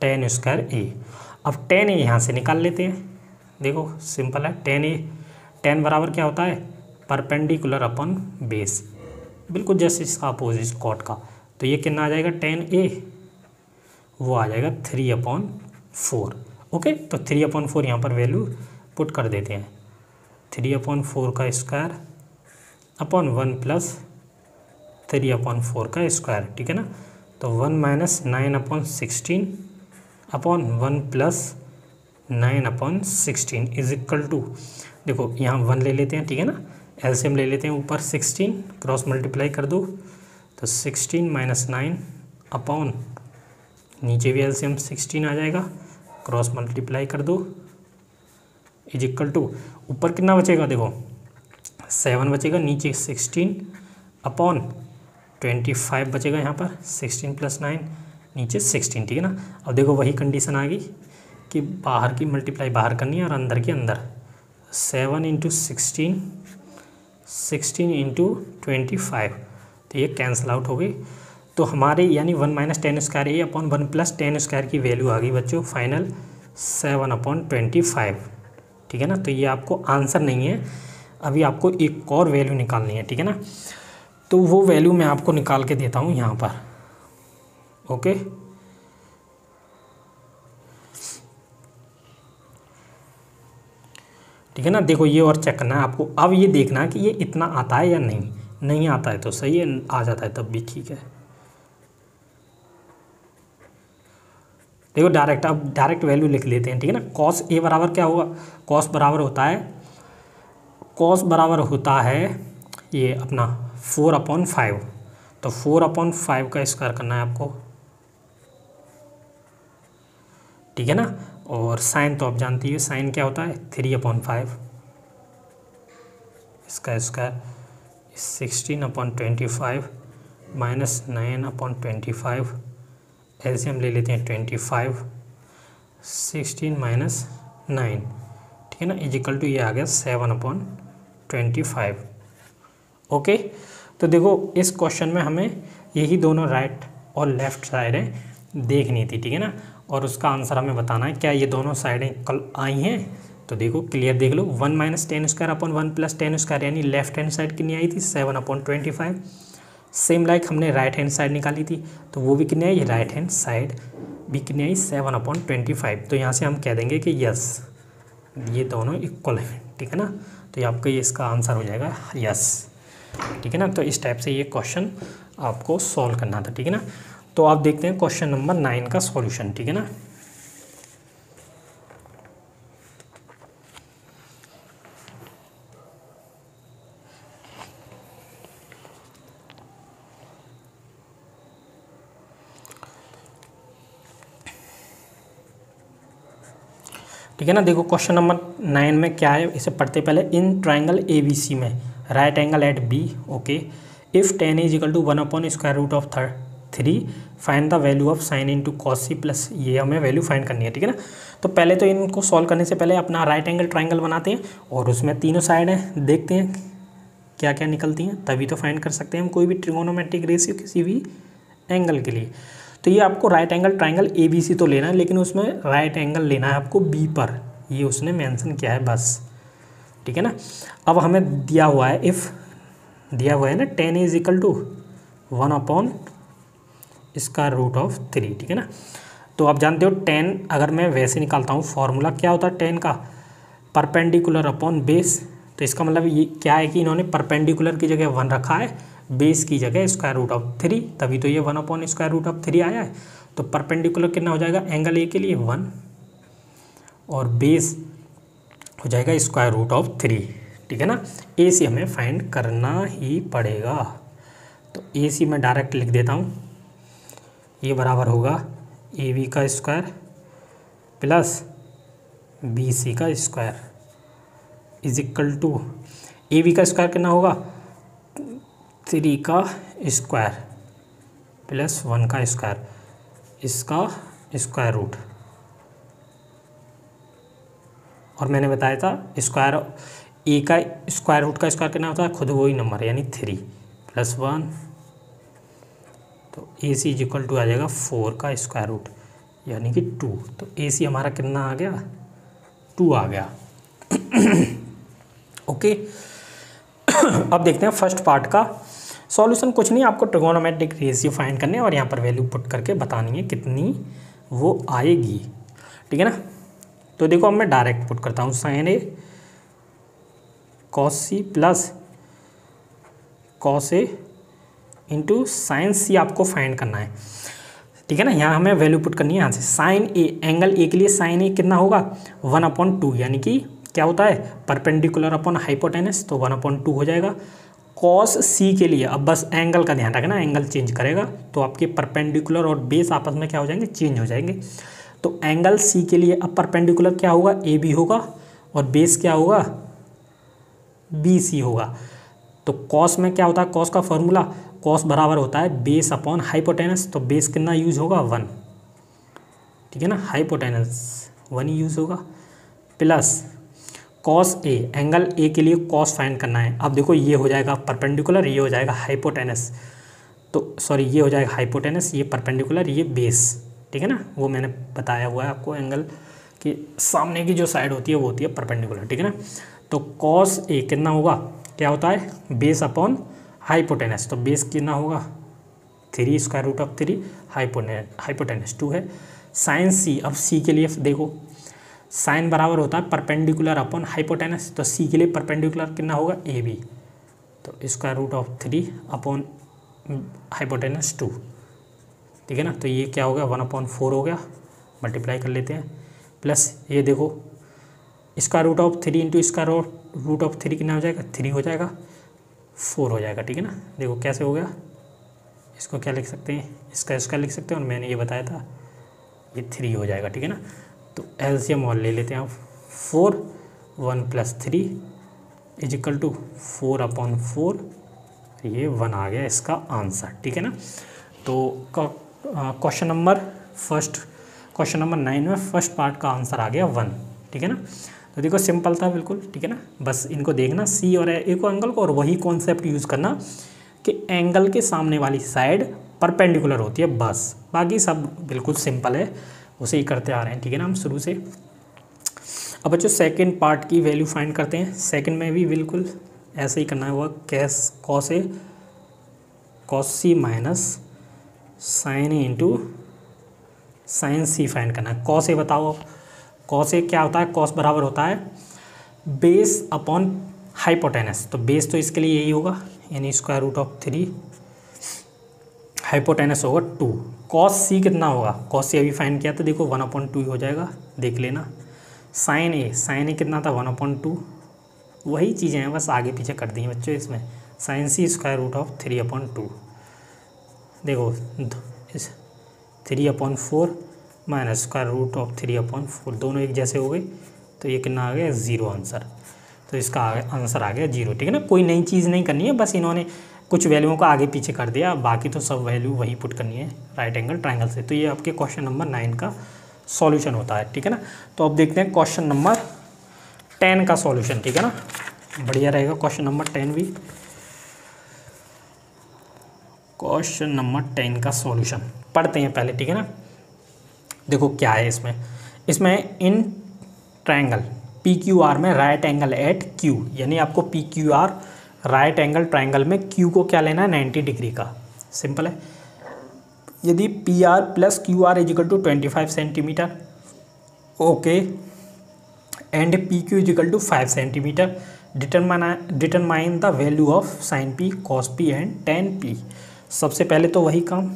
tan square ए। अब tan ए यहाँ से निकाल लेते हैं, देखो सिंपल है, tan बराबर क्या होता है परपेंडिकुलर अपॉन बेस, बिल्कुल जैसे इसका अपोजिट कॉट का। तो ये कितना आ जाएगा tan A, वो आ जाएगा 3/4। ओके, तो 3/4 यहाँ पर वैल्यू पुट कर देते हैं, 3/4 का स्क्वायर अपॉन 1 + 3/4 का स्क्वायर, ठीक है ना। तो 1 - 9/16 अपॉन 1 + 9/16 इज इक्वल टू, देखो यहाँ 1 ले लेते हैं, ठीक है ना, एलसीएम ले लेते हैं, ऊपर 16 क्रॉस मल्टीप्लाई कर दो तो 16 - 9 अपॉन नीचे भी एलसीएम 16 आ जाएगा, क्रॉस मल्टीप्लाई कर दो इज इक्वल टू, ऊपर कितना बचेगा देखो 7 बचेगा, नीचे 16 अपॉन 25 बचेगा, यहाँ पर 16 + 9 नीचे 16, ठीक है ना। अब देखो वही कंडीशन आ गई कि बाहर की मल्टीप्लाई बाहर करनी है और अंदर की अंदर, 7 × 16 × 25, तो ये कैंसिल आउट हो गई। तो हमारे यानी 1 - tan square A upon 1 + tan square की वैल्यू आ गई बच्चों फाइनल 7/25, ठीक है ना। तो ये आपको आंसर नहीं है, अभी आपको एक और वैल्यू निकालनी है, ठीक है ना। तो वो वैल्यू मैं आपको निकाल के देता हूँ यहाँ पर, ओके। ठीक है ना, देखो ये और चेक करना है आपको, अब ये देखना है कि ये इतना आता है या नहीं, नहीं आता है तो सही है, आ जाता है तब भी ठीक है। देखो डायरेक्ट, अब डायरेक्ट वैल्यू लिख लेते हैं, ठीक है ना। cos ए बराबर क्या होगा, cos बराबर होता है, cos बराबर होता है ये अपना 4/5, तो 4/5 का स्क्वायर करना है आपको, ठीक है ना। और साइन तो आप जानती है, साइन क्या होता है 3/5, इसका स्क्वायर 16/25 माइनस 9/25, एलसीएम ले लेते हैं 25, 16 - 9, ठीक है ना, इज इक्वल टू ये आ गया 7/25। ओके, तो देखो इस क्वेश्चन में हमें यही दोनों राइट और लेफ्ट साइडें देखनी थी, ठीक है ना, और उसका आंसर हमें बताना है क्या ये दोनों साइडें कल आई हैं। तो देखो क्लियर देख लो, 1 - tan square upon 1 + tan square, यानी लेफ्ट हैंड साइड कितनी आई थी 7/25। सेम लाइक हमने राइट हैंड साइड निकाली थी, तो वो भी कितनी आई, राइट हैंड साइड भी कितनी आई 7/25। तो यहाँ से हम कह देंगे कि यस ये दोनों इक्वल हैं, ठीक है ना। तो ये आपका ये इसका आंसर हो जाएगा यस, ठीक है ना। तो इस टाइप से ये क्वेश्चन आपको सॉल्व करना था, ठीक है ना। तो आप देखते हैं क्वेश्चन नंबर 9 का सॉल्यूशन, ठीक है ना। ठीक है ना। देखो क्वेश्चन नंबर 9 में क्या है, इसे पढ़ते पहले। इन ट्राइंगल ABC में right angle at B, okay, if tan is equal to 1/√3 find the value of sine into cos C plus, ये हमें वैल्यू फाइंड करनी है, ठीक है ना। तो पहले तो इनको सॉल्व करने से पहले अपना राइट एंगल ट्राइंगल बनाते हैं और उसमें तीनों साइड हैं, देखते हैं क्या क्या निकलती हैं, तभी तो फाइंड कर सकते हैं हम कोई भी ट्रिगोनोमेट्रिक रेशियो किसी भी एंगल के लिए। तो ये आपको राइट एंगल ट्राइंगल ABC तो लेना है, लेकिन उसमें राइट एंगल लेना है आपको B पर, ये उसने मेंशन किया है बस, ठीक है ना। अब हमें दिया हुआ है, इफ़ दिया हुआ है ना tan इज इक्वल टू 1/√3, ठीक है ना। तो आप जानते हो tan, अगर मैं वैसे निकालता हूँ फॉर्मूला क्या होता है tan का, परपेंडिकुलर अपॉन बेस। तो इसका मतलब ये क्या है कि इन्होंने परपेंडिकुलर की जगह 1 रखा है, बेस की जगह √3, तभी तो ये 1/√3 आया है। तो परपेंडिकुलर कितना हो जाएगा एंगल A के लिए 1 और बेस हो जाएगा √3, ठीक है ना। AC हमें फाइंड करना ही पड़ेगा। तो AC में डायरेक्ट लिख देता हूँ, ये बराबर होगा AB का स्क्वायर प्लस BC का square is equal to, AB का स्क्वायर कितना होगा 3 का स्क्वायर प्लस 1 का स्क्वायर, इसका स्क्वायर रूट। और मैंने बताया था स्क्वायर A का स्क्वायर रूट का स्क्वायर कितना होता है, खुद वही नंबर यानी 3 + 1, तो AC इज इक्वल टू आ जाएगा 4 का स्क्वायर रूट यानी कि 2। तो AC हमारा कितना आ गया 2 आ गया। ओके अब देखते हैं फर्स्ट पार्ट का सॉल्यूशन। कुछ नहीं, आपको ट्रिगोनोमेट्रिक रेशियो फाइंड करने और यहाँ पर वैल्यू पुट करके बतानी है कितनी वो आएगी, ठीक है ना। तो देखो अब मैं डायरेक्ट पुट करता हूँ, sin A cos C plus cos A into sine C आपको फाइंड करना है, ठीक है ना। यहाँ हमें वैल्यू पुट करनी है यहाँ से। साइन A, एंगल A के लिए साइन A कितना होगा 1/2, यानी कि क्या होता है परपेंडिकुलर अपॉन हाइपोटेनस, तो 1/2 हो जाएगा। कॉस C के लिए, अब बस एंगल का ध्यान रखना, एंगल चेंज करेगा तो आपके परपेंडिकुलर और बेस आपस में क्या हो जाएंगे चेंज हो जाएंगे। तो एंगल C के लिए अब परपेंडिकुलर क्या होगा AB होगा और बेस क्या होगा BC होगा। तो कॉस में क्या होता है, कॉस का फॉर्मूला, कॉस बराबर होता है बेस अपॉन हाइपोटेनस, तो बेस कितना यूज होगा 1, ठीक है ना, हाइपोटेनस 1 यूज होगा plus cos A, angle A के लिए कॉस फाइंड करना है। अब देखो ये हो जाएगा परपेंडिकुलर, ये हो जाएगा हाइपोटेनस, तो सॉरी ये हो जाएगा हाइपोटेनस, ये परपेंडिकुलर, ये बेस, ठीक है ना। वो मैंने बताया हुआ है आपको, एंगल के सामने की जो साइड होती है वो होती है परपेंडिकुलर, ठीक है ना। तो कॉस A कितना होगा, क्या होता है बेस अपॉन हाइपोटेनस, तो बेस कितना होगा 3 √3, हाइपोटेनस 2 है। साइन C, अब C के लिए देखो साइन बराबर होता है परपेंडिकुलर अपॉन हाइपोटेनस, तो C के लिए परपेंडिकुलर कितना होगा AB, तो √3 अपॉन हाइपोटेनस 2, ठीक है ना। तो ये क्या हो गया 1/4 हो गया, मल्टीप्लाई कर लेते हैं, प्लस ये देखो √3 इंटू √3 कितना हो जाएगा 3 हो जाएगा, 4 हो जाएगा, ठीक है ना। देखो कैसे हो गया, इसको क्या लिख सकते हैं, इसका लिख सकते हैं, और मैंने ये बताया था ये 3 हो जाएगा, ठीक है ना। तो एलसीएम और ले लेते हैं आप, 4 1 + 3 इज इक्वल टू 4/4, ये 1 आ गया इसका आंसर, ठीक है ना। तो क्वेश्चन नंबर 9 में फर्स्ट पार्ट का आंसर आ गया 1, ठीक है ना। तो देखो सिंपल था बिल्कुल, ठीक है ना। बस इनको देखना C और A को एंगल को, और वही कॉन्सेप्ट यूज़ करना कि एंगल के सामने वाली साइड परपेंडिकुलर होती है, बस बाकी सब बिल्कुल सिंपल है, उसे ही करते आ रहे हैं, ठीक है ना हम शुरू से। अब बच्चों सेकंड पार्ट की वैल्यू फाइंड करते हैं। सेकंड में भी बिल्कुल ऐसे ही करना है, वो cos C minus sine A into sine C find करना है। cos A बताओ, cos A क्या होता है, cos बराबर होता है बेस अपॉन हाइपोटेनस, तो बेस तो इसके लिए यही होगा यानी √3, हाइपोटेनस होगा 2। cos C कितना होगा, cos C अभी फाइंड किया तो देखो 1/2 हो जाएगा, देख लेना। साइन A कितना था 1/2, वही चीज़ें हैं बस आगे पीछे कर दी हैं बच्चों इसमें। साइन C √3/2, देखो 3/4 माइनस स्क्वायर रूट ऑफ 3/4, दोनों एक जैसे हो गए, तो ये कितना आ गया 0 आंसर। तो इसका आंसर आ गया 0, ठीक है ना। कोई नई चीज़ नहीं करनी है, बस इन्होंने कुछ वैल्यूओं को आगे पीछे कर दिया, बाकी तो सब वैल्यू वही पुट करनी है राइट एंगल ट्रायंगल से। तो ये आपके क्वेश्चन नंबर 9 का सॉल्यूशन होता है, ठीक है ना। तो अब देखते हैं क्वेश्चन नंबर 10 का सॉल्यूशन, ठीक है ना। बढ़िया रहेगा क्वेश्चन नंबर 10 भी। क्वेश्चन नंबर 10 का सॉल्यूशन पढ़ते हैं पहले, ठीक है ना। देखो क्या है इसमें इन ट्रायंगल PQR में राइट एंगल एट Q, यानी आपको PQR राइट एंगल ट्रायंगल में Q को क्या लेना है 90 डिग्री का। सिंपल है। यदि PR plus QR is equal to 25 centimetre, okay, and PQ is equal to 5 centimetre, determine the value of sine P, cos P and tan P। सबसे पहले तो वही काम,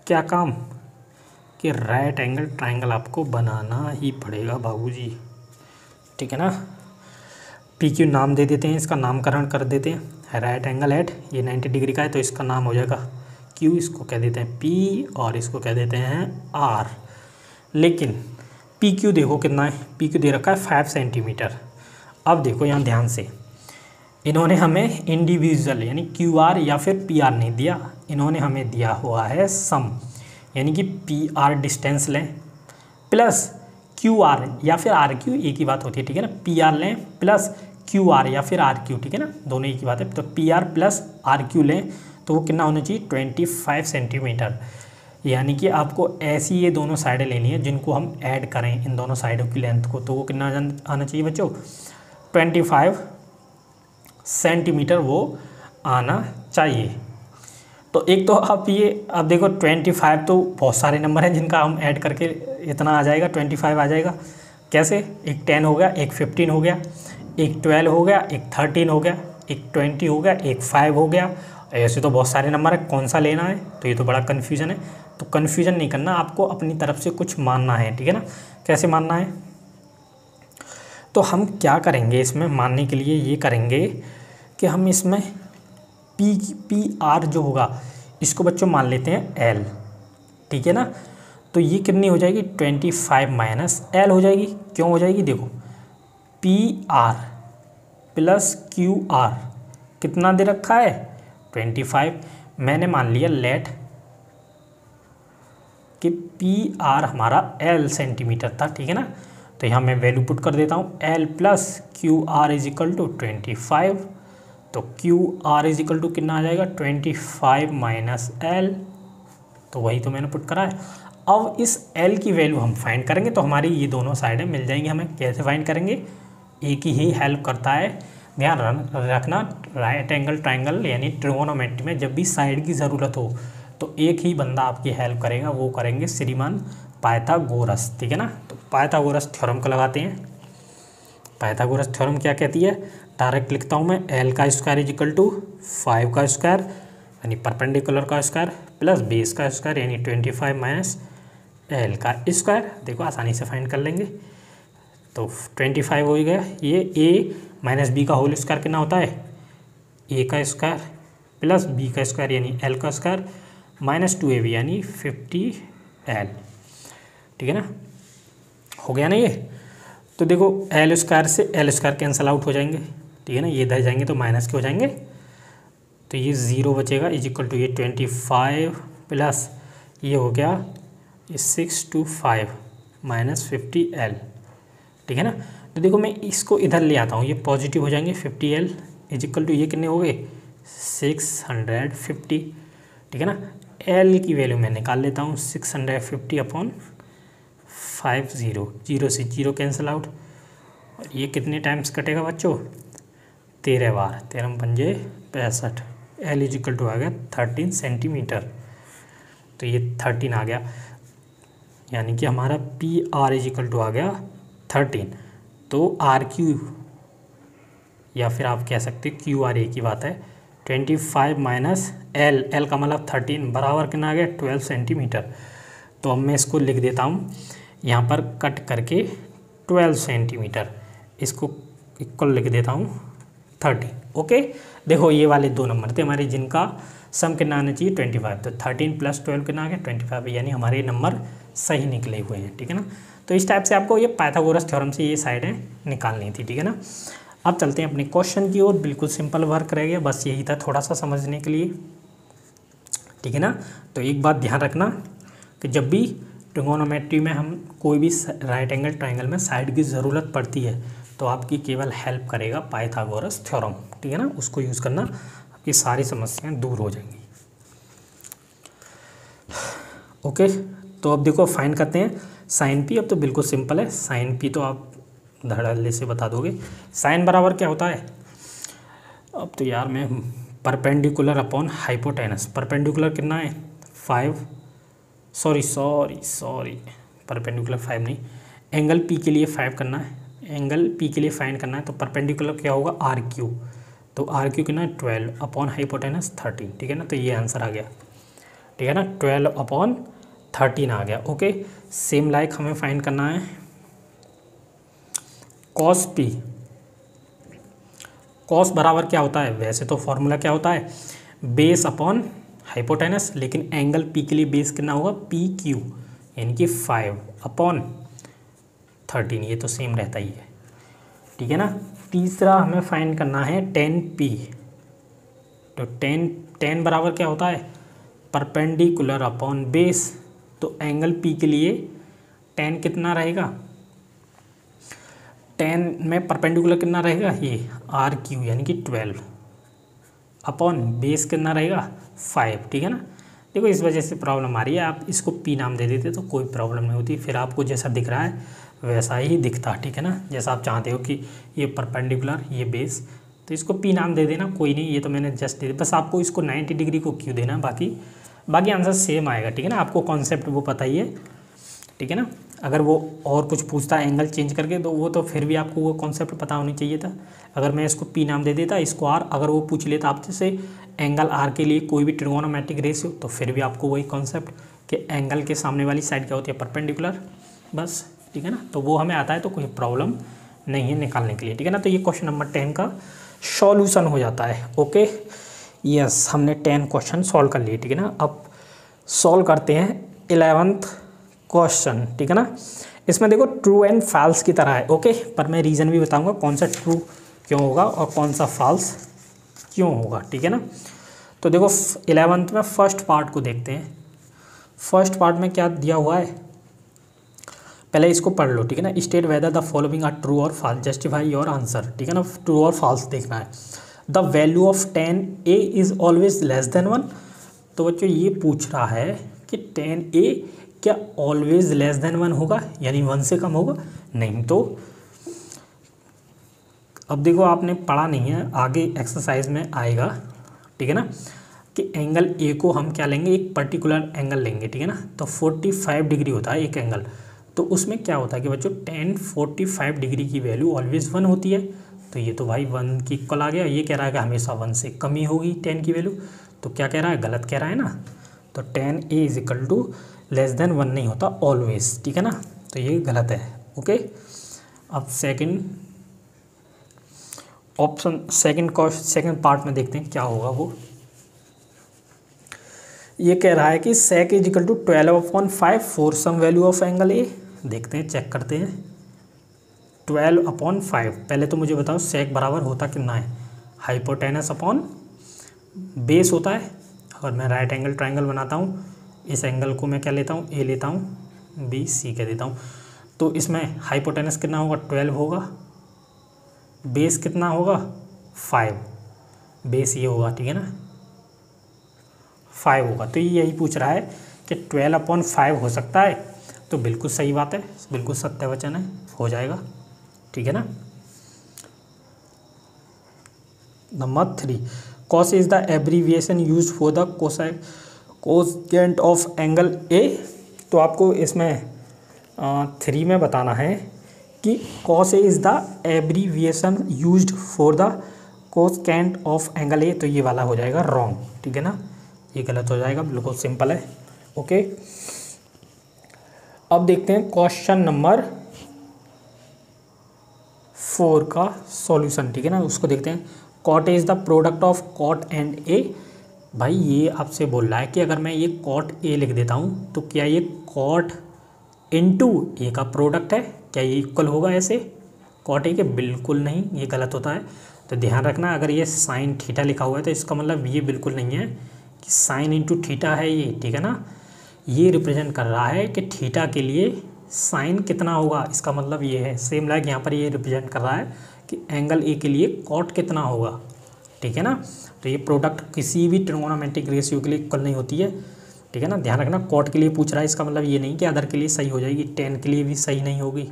क्या काम, कि राइट एंगल ट्रायंगल आपको बनाना ही पड़ेगा बाबूजी, ठीक है ना। PQ नाम दे देते हैं, इसका नामकरण कर देते हैं। राइट एंगल एट, ये 90 डिग्री का है तो इसका नाम हो जाएगा Q, इसको कह देते हैं P और इसको कह देते हैं R। लेकिन PQ देखो कितना है, PQ दे रखा है 5 सेंटीमीटर। अब देखो यहाँ ध्यान से, इन्होंने हमें इंडिविजुअल यानी QR या फिर PR नहीं दिया, इन्होंने हमें दिया हुआ है सम, यानी कि PR डिस्टेंस लें प्लस QR या फिर RQ, एक ही बात होती है, ठीक है ना। PR लें प्लस QR या फिर RQ, ठीक है ना, दोनों एक ही बात है। तो PR प्लस RQ लें तो वो कितना होना चाहिए 25 सेंटीमीटर, यानी कि आपको ऐसी ये दोनों साइडें लेनी है जिनको हम ऐड करें इन दोनों साइडों की लेंथ को, तो वो कितना आना चाहिए बच्चों 25 सेंटीमीटर वो आना चाहिए। तो एक तो आप ये, अब देखो 25 तो बहुत सारे नंबर हैं जिनका हम ऐड करके इतना आ जाएगा, 25 आ जाएगा। कैसे, एक 10 हो गया, एक 15 हो गया, एक 12 हो गया, एक 13 हो गया, एक 20 हो गया, एक 5 हो गया। ऐसे तो बहुत सारे नंबर है, कौन सा लेना है, तो ये तो बड़ा कन्फ्यूज़न है। तो कन्फ्यूज़न नहीं करना, आपको अपनी तरफ से कुछ मानना है, ठीक है ना। कैसे मानना है, तो हम क्या करेंगे इसमें मानने के लिए, ये करेंगे कि हम इसमें PR जो होगा इसको बच्चों मान लेते हैं L, ठीक है ना। तो ये कितनी हो जाएगी 25 माइनस L हो जाएगी। क्यों हो जाएगी, देखो PR प्लस QR कितना दे रखा है 25, मैंने मान लिया लेट कि PR हमारा L सेंटीमीटर था, ठीक है ना। तो यहाँ मैं वैल्यू पुट कर देता हूँ, L plus QR is equal to 25, तो QR इज इक्वल टू कितना आ जाएगा 25 माइनस L, तो वही तो मैंने पुट करा है। अब इस L की वैल्यू हम फाइंड करेंगे तो हमारी ये दोनों साइडें मिल जाएंगी हमें। कैसे फाइंड करेंगे, एक ही हेल्प करता है, ध्यान रखना। राइट एंगल ट्रायंगल यानी ट्रिगोनोमेट्री में जब भी साइड की ज़रूरत हो तो एक ही बंदा आपकी हेल्प करेगा, वो करेंगे श्रीमान पाइथागोरस, ठीक है ना। तो पाइथागोरस थ्योरम को लगाते हैं। पाइथागोरस थ्योरम क्या कहती है, डायरेक्ट लिखता हूँ मैं, L का स्क्वायर इज इक्वल टू 5 का स्क्वायर यानी परपेंडिकुलर का स्क्वायर प्लस बेस का स्क्वायर यानी 25 माइनस L का स्क्वायर। देखो आसानी से फाइंड कर लेंगे, तो 25 हो गया। ये A माइनस B का होल स्क्वायर कितना होता है, A का स्क्वायर प्लस B का स्क्वायर यानी L का स्क्वायर माइनस 2AB यानी 50L, ठीक है ना। हो गया ना ये। तो देखो L स्क्वायर से L स्क्वायर कैंसिल आउट हो जाएंगे, ठीक है ना, ये इधर जाएंगे तो माइनस के हो जाएंगे, तो ये 0 बचेगा इज इक्वल टू ये 25 प्लस ये हो गया 6 to 5 माइनस 50L, ठीक है ना। तो देखो मैं इसको इधर ले आता हूँ, ये पॉजिटिव हो जाएंगे 50L इज इक्वल टू ये कितने हो गए 650, ठीक है ना। L की वैल्यू मैं निकाल लेता हूँ 650 अपॉन 50, 0 से 0 कैंसिल आउट, और ये कितने टाइम्स कटेगा बच्चों 13 बार, 13 पंजे 65। L इज इक्वल टू आ गया 13 सेंटीमीटर, तो ये 13 आ गया, यानी कि हमारा PR इज इक्वल टू आ गया 13। तो RQ या फिर आप कह सकते QR एक ही बात है, 25 माइनस L का मतलब 13 बराबर कितना आ गया 12 सेंटीमीटर। तो अब मैं इसको लिख देता हूँ यहाँ पर कट करके 12 सेंटीमीटर, इसको इक्वल लिख देता हूँ 30। ओके, देखो ये वाले 2 नंबर थे हमारे जिनका सम कितना आना चाहिए 25, तो 13 + 12 कितना आ गया 25, यानी हमारे नंबर सही निकले हुए हैं। ठीक है ना, तो इस टाइप से आपको ये पाइथागोरस थ्योरम से ये साइडें निकालनी थी। ठीक है ना, अब चलते हैं अपने क्वेश्चन की ओर। बिल्कुल सिंपल वर्क रह गया, बस यही था थोड़ा सा समझने के लिए। ठीक है ना, तो एक बात ध्यान रखना कि जब भी ट्रिगोनोमेट्री में हम कोई भी राइट एंगल ट्रायंगल में साइड की ज़रूरत पड़ती है तो आपकी केवल हेल्प करेगा पाइथागोरस थ्योरम। ठीक है ना, उसको यूज़ करना, आपकी सारी समस्याएं दूर हो जाएंगी। ओके, तो अब देखो फाइन करते हैं साइन पी। अब तो बिल्कुल सिंपल है, साइन पी तो आप धड़ल्ले से बता दोगे। साइन बराबर क्या होता है, अब तो यार मैं परपेंडिकुलर अपॉन हाइपोटेनस। परपेंडिकुलर कितना है 5, सॉरी परपेंडिकुलर 5 नहीं, एंगल पी के लिए 5 करना है, एंगल पी के लिए फाइन करना है। तो परपेंडिकुलर क्या होगा आर क्यू, तो आर क्यू कितना है 12 अपॉन हाइपोटेनस 13। ठीक है ना, तो ये आंसर आ गया। ठीक है ना, 12 अपॉन 13 आ गया। ओके, सेम लाइक हमें फाइन करना है कॉस पी। कॉस बराबर क्या होता है, वैसे तो फॉर्मूला क्या होता है बेस अपॉन हाइपोटेनस, लेकिन एंगल पी के लिए बेस कितना होगा पी क्यू, यानी कि 5 अपॉन 13, ये तो सेम रहता ही है। ठीक है ना, तीसरा हमें फाइंड करना है tan p। तो tan बराबर क्या होता है परपेंडिकुलर अपॉन बेस, तो एंगल p के लिए tan कितना रहेगा, tan में परपेंडिकुलर कितना रहेगा ये आर क्यू, यानी कि 12 अपॉन बेस कितना रहेगा 5। ठीक है ना, देखो इस वजह से प्रॉब्लम आ रही है, आप इसको p नाम दे देते तो कोई प्रॉब्लम नहीं होती, फिर आपको जैसा दिख रहा है वैसा ही दिखता। ठीक है ना, जैसा आप चाहते हो कि ये परपेंडिकुलर ये बेस, तो इसको p नाम दे देना, कोई नहीं, ये तो मैंने जस्ट दे दिया। बस आपको इसको 90 डिग्री को क्यों देना, बाकी आंसर सेम आएगा। ठीक है ना, आपको कॉन्सेप्ट वो पता ही है। ठीक है ना, अगर वो और कुछ पूछता है एंगल चेंज करके तो वो तो फिर भी आपको वो कॉन्सेप्ट पता होनी चाहिए था। अगर मैं इसको p नाम दे देता, इसको r, अगर वो पूछ लेता आपसे एंगल r के लिए कोई भी ट्रिगोनोमेट्रिक रेशियो, तो फिर भी आपको वही कॉन्सेप्ट कि एंगल के सामने वाली साइड क्या होती है परपेंडिकुलर, बस। ठीक है ना, तो वो हमें आता है, तो कोई प्रॉब्लम नहीं है निकालने के लिए। ठीक है ना, तो ये क्वेश्चन नंबर 10 का सॉल्यूशन हो जाता है। ओके, यस, हमने 10 क्वेश्चन सॉल्व कर लिए। ठीक है ना, अब सॉल्व करते हैं 11th क्वेश्चन। ठीक है ना, इसमें देखो ट्रू एंड फॉल्स की तरह है। ओके, पर मैं रीज़न भी बताऊंगा कौन सा ट्रू क्यों होगा और कौन सा फॉल्स क्यों होगा। ठीक है ना, तो देखो 11th में फर्स्ट पार्ट को देखते हैं। फर्स्ट पार्ट में क्या दिया हुआ है, पहले इसको पढ़ लो। ठीक है ना, state whether the following are true और फॉल्स, जस्टिफाई योर आंसर। ठीक है ना, ट्रू और फॉल्स देखना है। The value of tan a is always less than 1। तो बच्चों ये पूछ रहा है कि tan a क्या ऑलवेज लेस देन 1 होगा, यानी 1 से कम होगा, नहीं। तो अब देखो आपने पढ़ा नहीं है, आगे एक्सरसाइज में आएगा। ठीक है ना, कि एंगल ए को हम क्या लेंगे, एक पर्टिकुलर एंगल लेंगे। ठीक है ना, तो 45 डिग्री होता है एक एंगल, तो उसमें क्या होता है कि बच्चों tan 45 डिग्री की वैल्यू ऑलवेज 1 होती है। तो ये तो भाई 1 की इक्वल आ गया। ये कह रहा है कि हमेशा 1 से कम ही होगी tan की वैल्यू, तो क्या कह रहा है, गलत कह रहा है ना। तो tan a is equal to less than 1 नहीं होता ऑलवेज। ठीक है ना, तो ये गलत है। ओके, अब सेकंड ऑप्शन, सेकंड पार्ट में देखते हैं क्या होगा। वो ये कह रहा है कि sec is equal to 12/5 for some value of angle A. देखते हैं, चेक करते हैं। 12/5, पहले तो मुझे बताओ sec बराबर होता कितना है, हाइपोटेनस अपॉन बेस होता है। अगर मैं राइट एंगल ट्रायंगल बनाता हूँ, इस एंगल को मैं क्या लेता हूँ, ए लेता हूँ, बी सी कह देता हूँ। तो इसमें हाइपोटेनस कितना होगा 12 होगा, बेस कितना होगा 5, बेस ये होगा। ठीक है ना, 5 होगा। तो यही पूछ रहा है कि 12/5 हो सकता है, तो बिल्कुल सही बात है, बिल्कुल सत्य वचन है, हो जाएगा। ठीक है ना, number 3, cos is the abbreviation use for the cosecant of angle ए। तो आपको इसमें 3 में बताना है कि cos is the abbreviation used for the cosecant of angle ए, तो ये वाला हो जाएगा रॉन्ग। ठीक है ना, ये गलत हो जाएगा, बिल्कुल सिंपल है। ओके, अब देखते हैं क्वेश्चन नंबर 4 का सॉल्यूशन। ठीक है ना, उसको देखते हैं। Cot is the product of cot and A. भाई ये आपसे बोल रहा है कि अगर मैं ये कॉट ए लिख देता हूँ तो क्या ये कॉट इनटू ए का प्रोडक्ट है, क्या ये इक्वल होगा ऐसे कॉट ए के? बिल्कुल नहीं, ये गलत होता है। तो ध्यान रखना, अगर ये साइन थीटा लिखा हुआ है तो इसका मतलब ये बिल्कुल नहीं है कि साइन इंटू थीटा है ये, ठीक है ना। ये रिप्रेजेंट कर रहा है कि थीटा के लिए साइन कितना होगा, इसका मतलब ये है। सेम लाइक यहाँ पर ये रिप्रेजेंट कर रहा है कि एंगल ए के लिए कॉट कितना होगा, ठीक है ना। तो ये प्रोडक्ट किसी भी ट्रिगोनोमेट्रिक रेशियो के लिए इक्वल नहीं होती है, ठीक है ना। ध्यान रखना, कॉट के लिए पूछ रहा है, इसका मतलब ये नहीं कि अदर के लिए सही हो जाएगी, टेन के लिए भी सही नहीं होगी,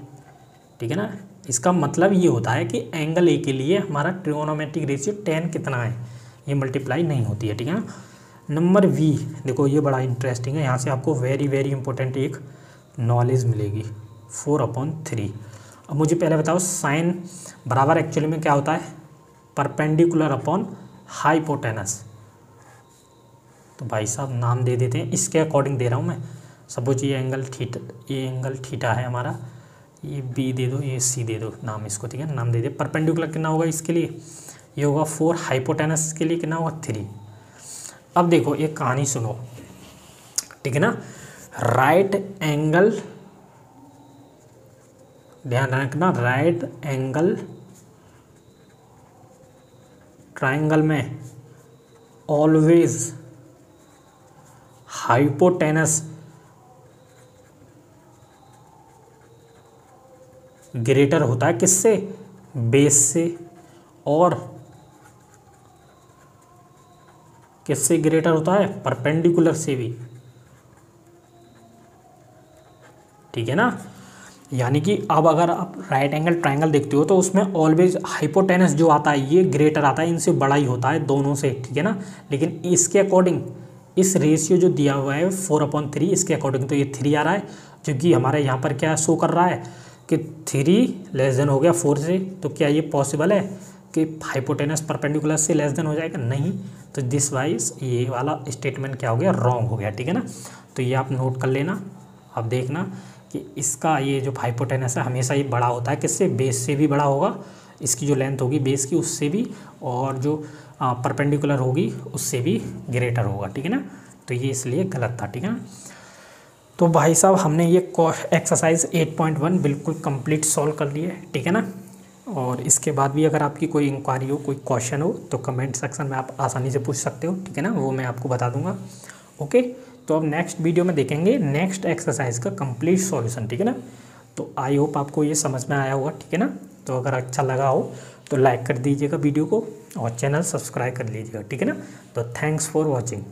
ठीक है ना। इसका मतलब ये होता है कि एंगल ए के लिए हमारा ट्रिगोनोमेट्रिक रेशियो टेन कितना है, ये मल्टीप्लाई नहीं होती है, ठीक है ना। नंबर वी, देखो ये बड़ा इंटरेस्टिंग है, यहाँ से आपको वेरी वेरी इंपॉर्टेंट एक नॉलेज मिलेगी, 4/3। अब मुझे पहले बताओ साइन बराबर एक्चुअली में क्या होता है? Perpendicular upon hypotenuse. तो भाई साहब नाम दे देते हैं, इसके अकॉर्डिंग दे रहा हूँ मैं। सपोज ये एंगल थीटा है हमारा, ये बी दे दो, ये सी दे दो नाम इसको, ठीक है। नाम दे दे। परपेंडिकुलर कितना होगा इसके लिए? ये होगा 4, हाइपोटेनस के लिए कितना होगा? 3। अब देखो एक कहानी सुनो, ठीक है ना। राइट एंगल, ध्यान रखना, राइट एंगल ट्रायंगल में ऑलवेज हाइपोटेनस ग्रेटर होता है किससे? बेस से। और किससे ग्रेटर होता है? परपेंडिकुलर से भी, ठीक है ना। यानी कि अब अगर आप राइट एंगल ट्रायंगल देखते हो तो उसमें ऑलवेज हाइपोटेनस जो आता है ये ग्रेटर आता है, इनसे बड़ा ही होता है दोनों से, ठीक है ना। लेकिन इसके अकॉर्डिंग इस रेशियो जो दिया हुआ है 4/3, इसके अकॉर्डिंग तो ये 3 आ रहा है, क्योंकि हमारे यहाँ पर क्या शो कर रहा है कि 3 लेस देन हो गया 4 से। तो क्या ये पॉसिबल है कि हाइपोटेनस परपेंडिकुलर से लेस देन हो जाएगा? नहीं। तो दिस वाइज ये वाला स्टेटमेंट क्या हो गया? रॉन्ग हो गया, ठीक है ना। तो ये आप नोट कर लेना। अब देखना कि इसका ये जो हाइपोटेनस है हमेशा ये बड़ा होता है किससे? बेस से भी बड़ा होगा, इसकी जो लेंथ होगी बेस की उससे भी, और जो परपेंडिकुलर होगी उससे भी ग्रेटर होगा, ठीक है ना। तो ये इसलिए गलत था, ठीक है ना। तो भाई साहब हमने ये एक्सरसाइज 8.1 बिल्कुल कंप्लीट सॉल्व कर लिया है, ठीक है ना। और इसके बाद भी अगर आपकी कोई इंक्वायरी हो, कोई क्वेश्चन हो तो कमेंट सेक्शन में आप आसानी से पूछ सकते हो, ठीक है ना, वो मैं आपको बता दूंगा। ओके, तो अब नेक्स्ट वीडियो में देखेंगे नेक्स्ट एक्सरसाइज का कंप्लीट सॉल्यूशन, ठीक है ना। तो आई होप आपको ये समझ में आया होगा, ठीक है ना। तो अगर अच्छा लगा हो तो लाइक कर दीजिएगा वीडियो को और चैनल सब्सक्राइब कर लीजिएगा, ठीक है ना। तो थैंक्स फॉर वॉचिंग।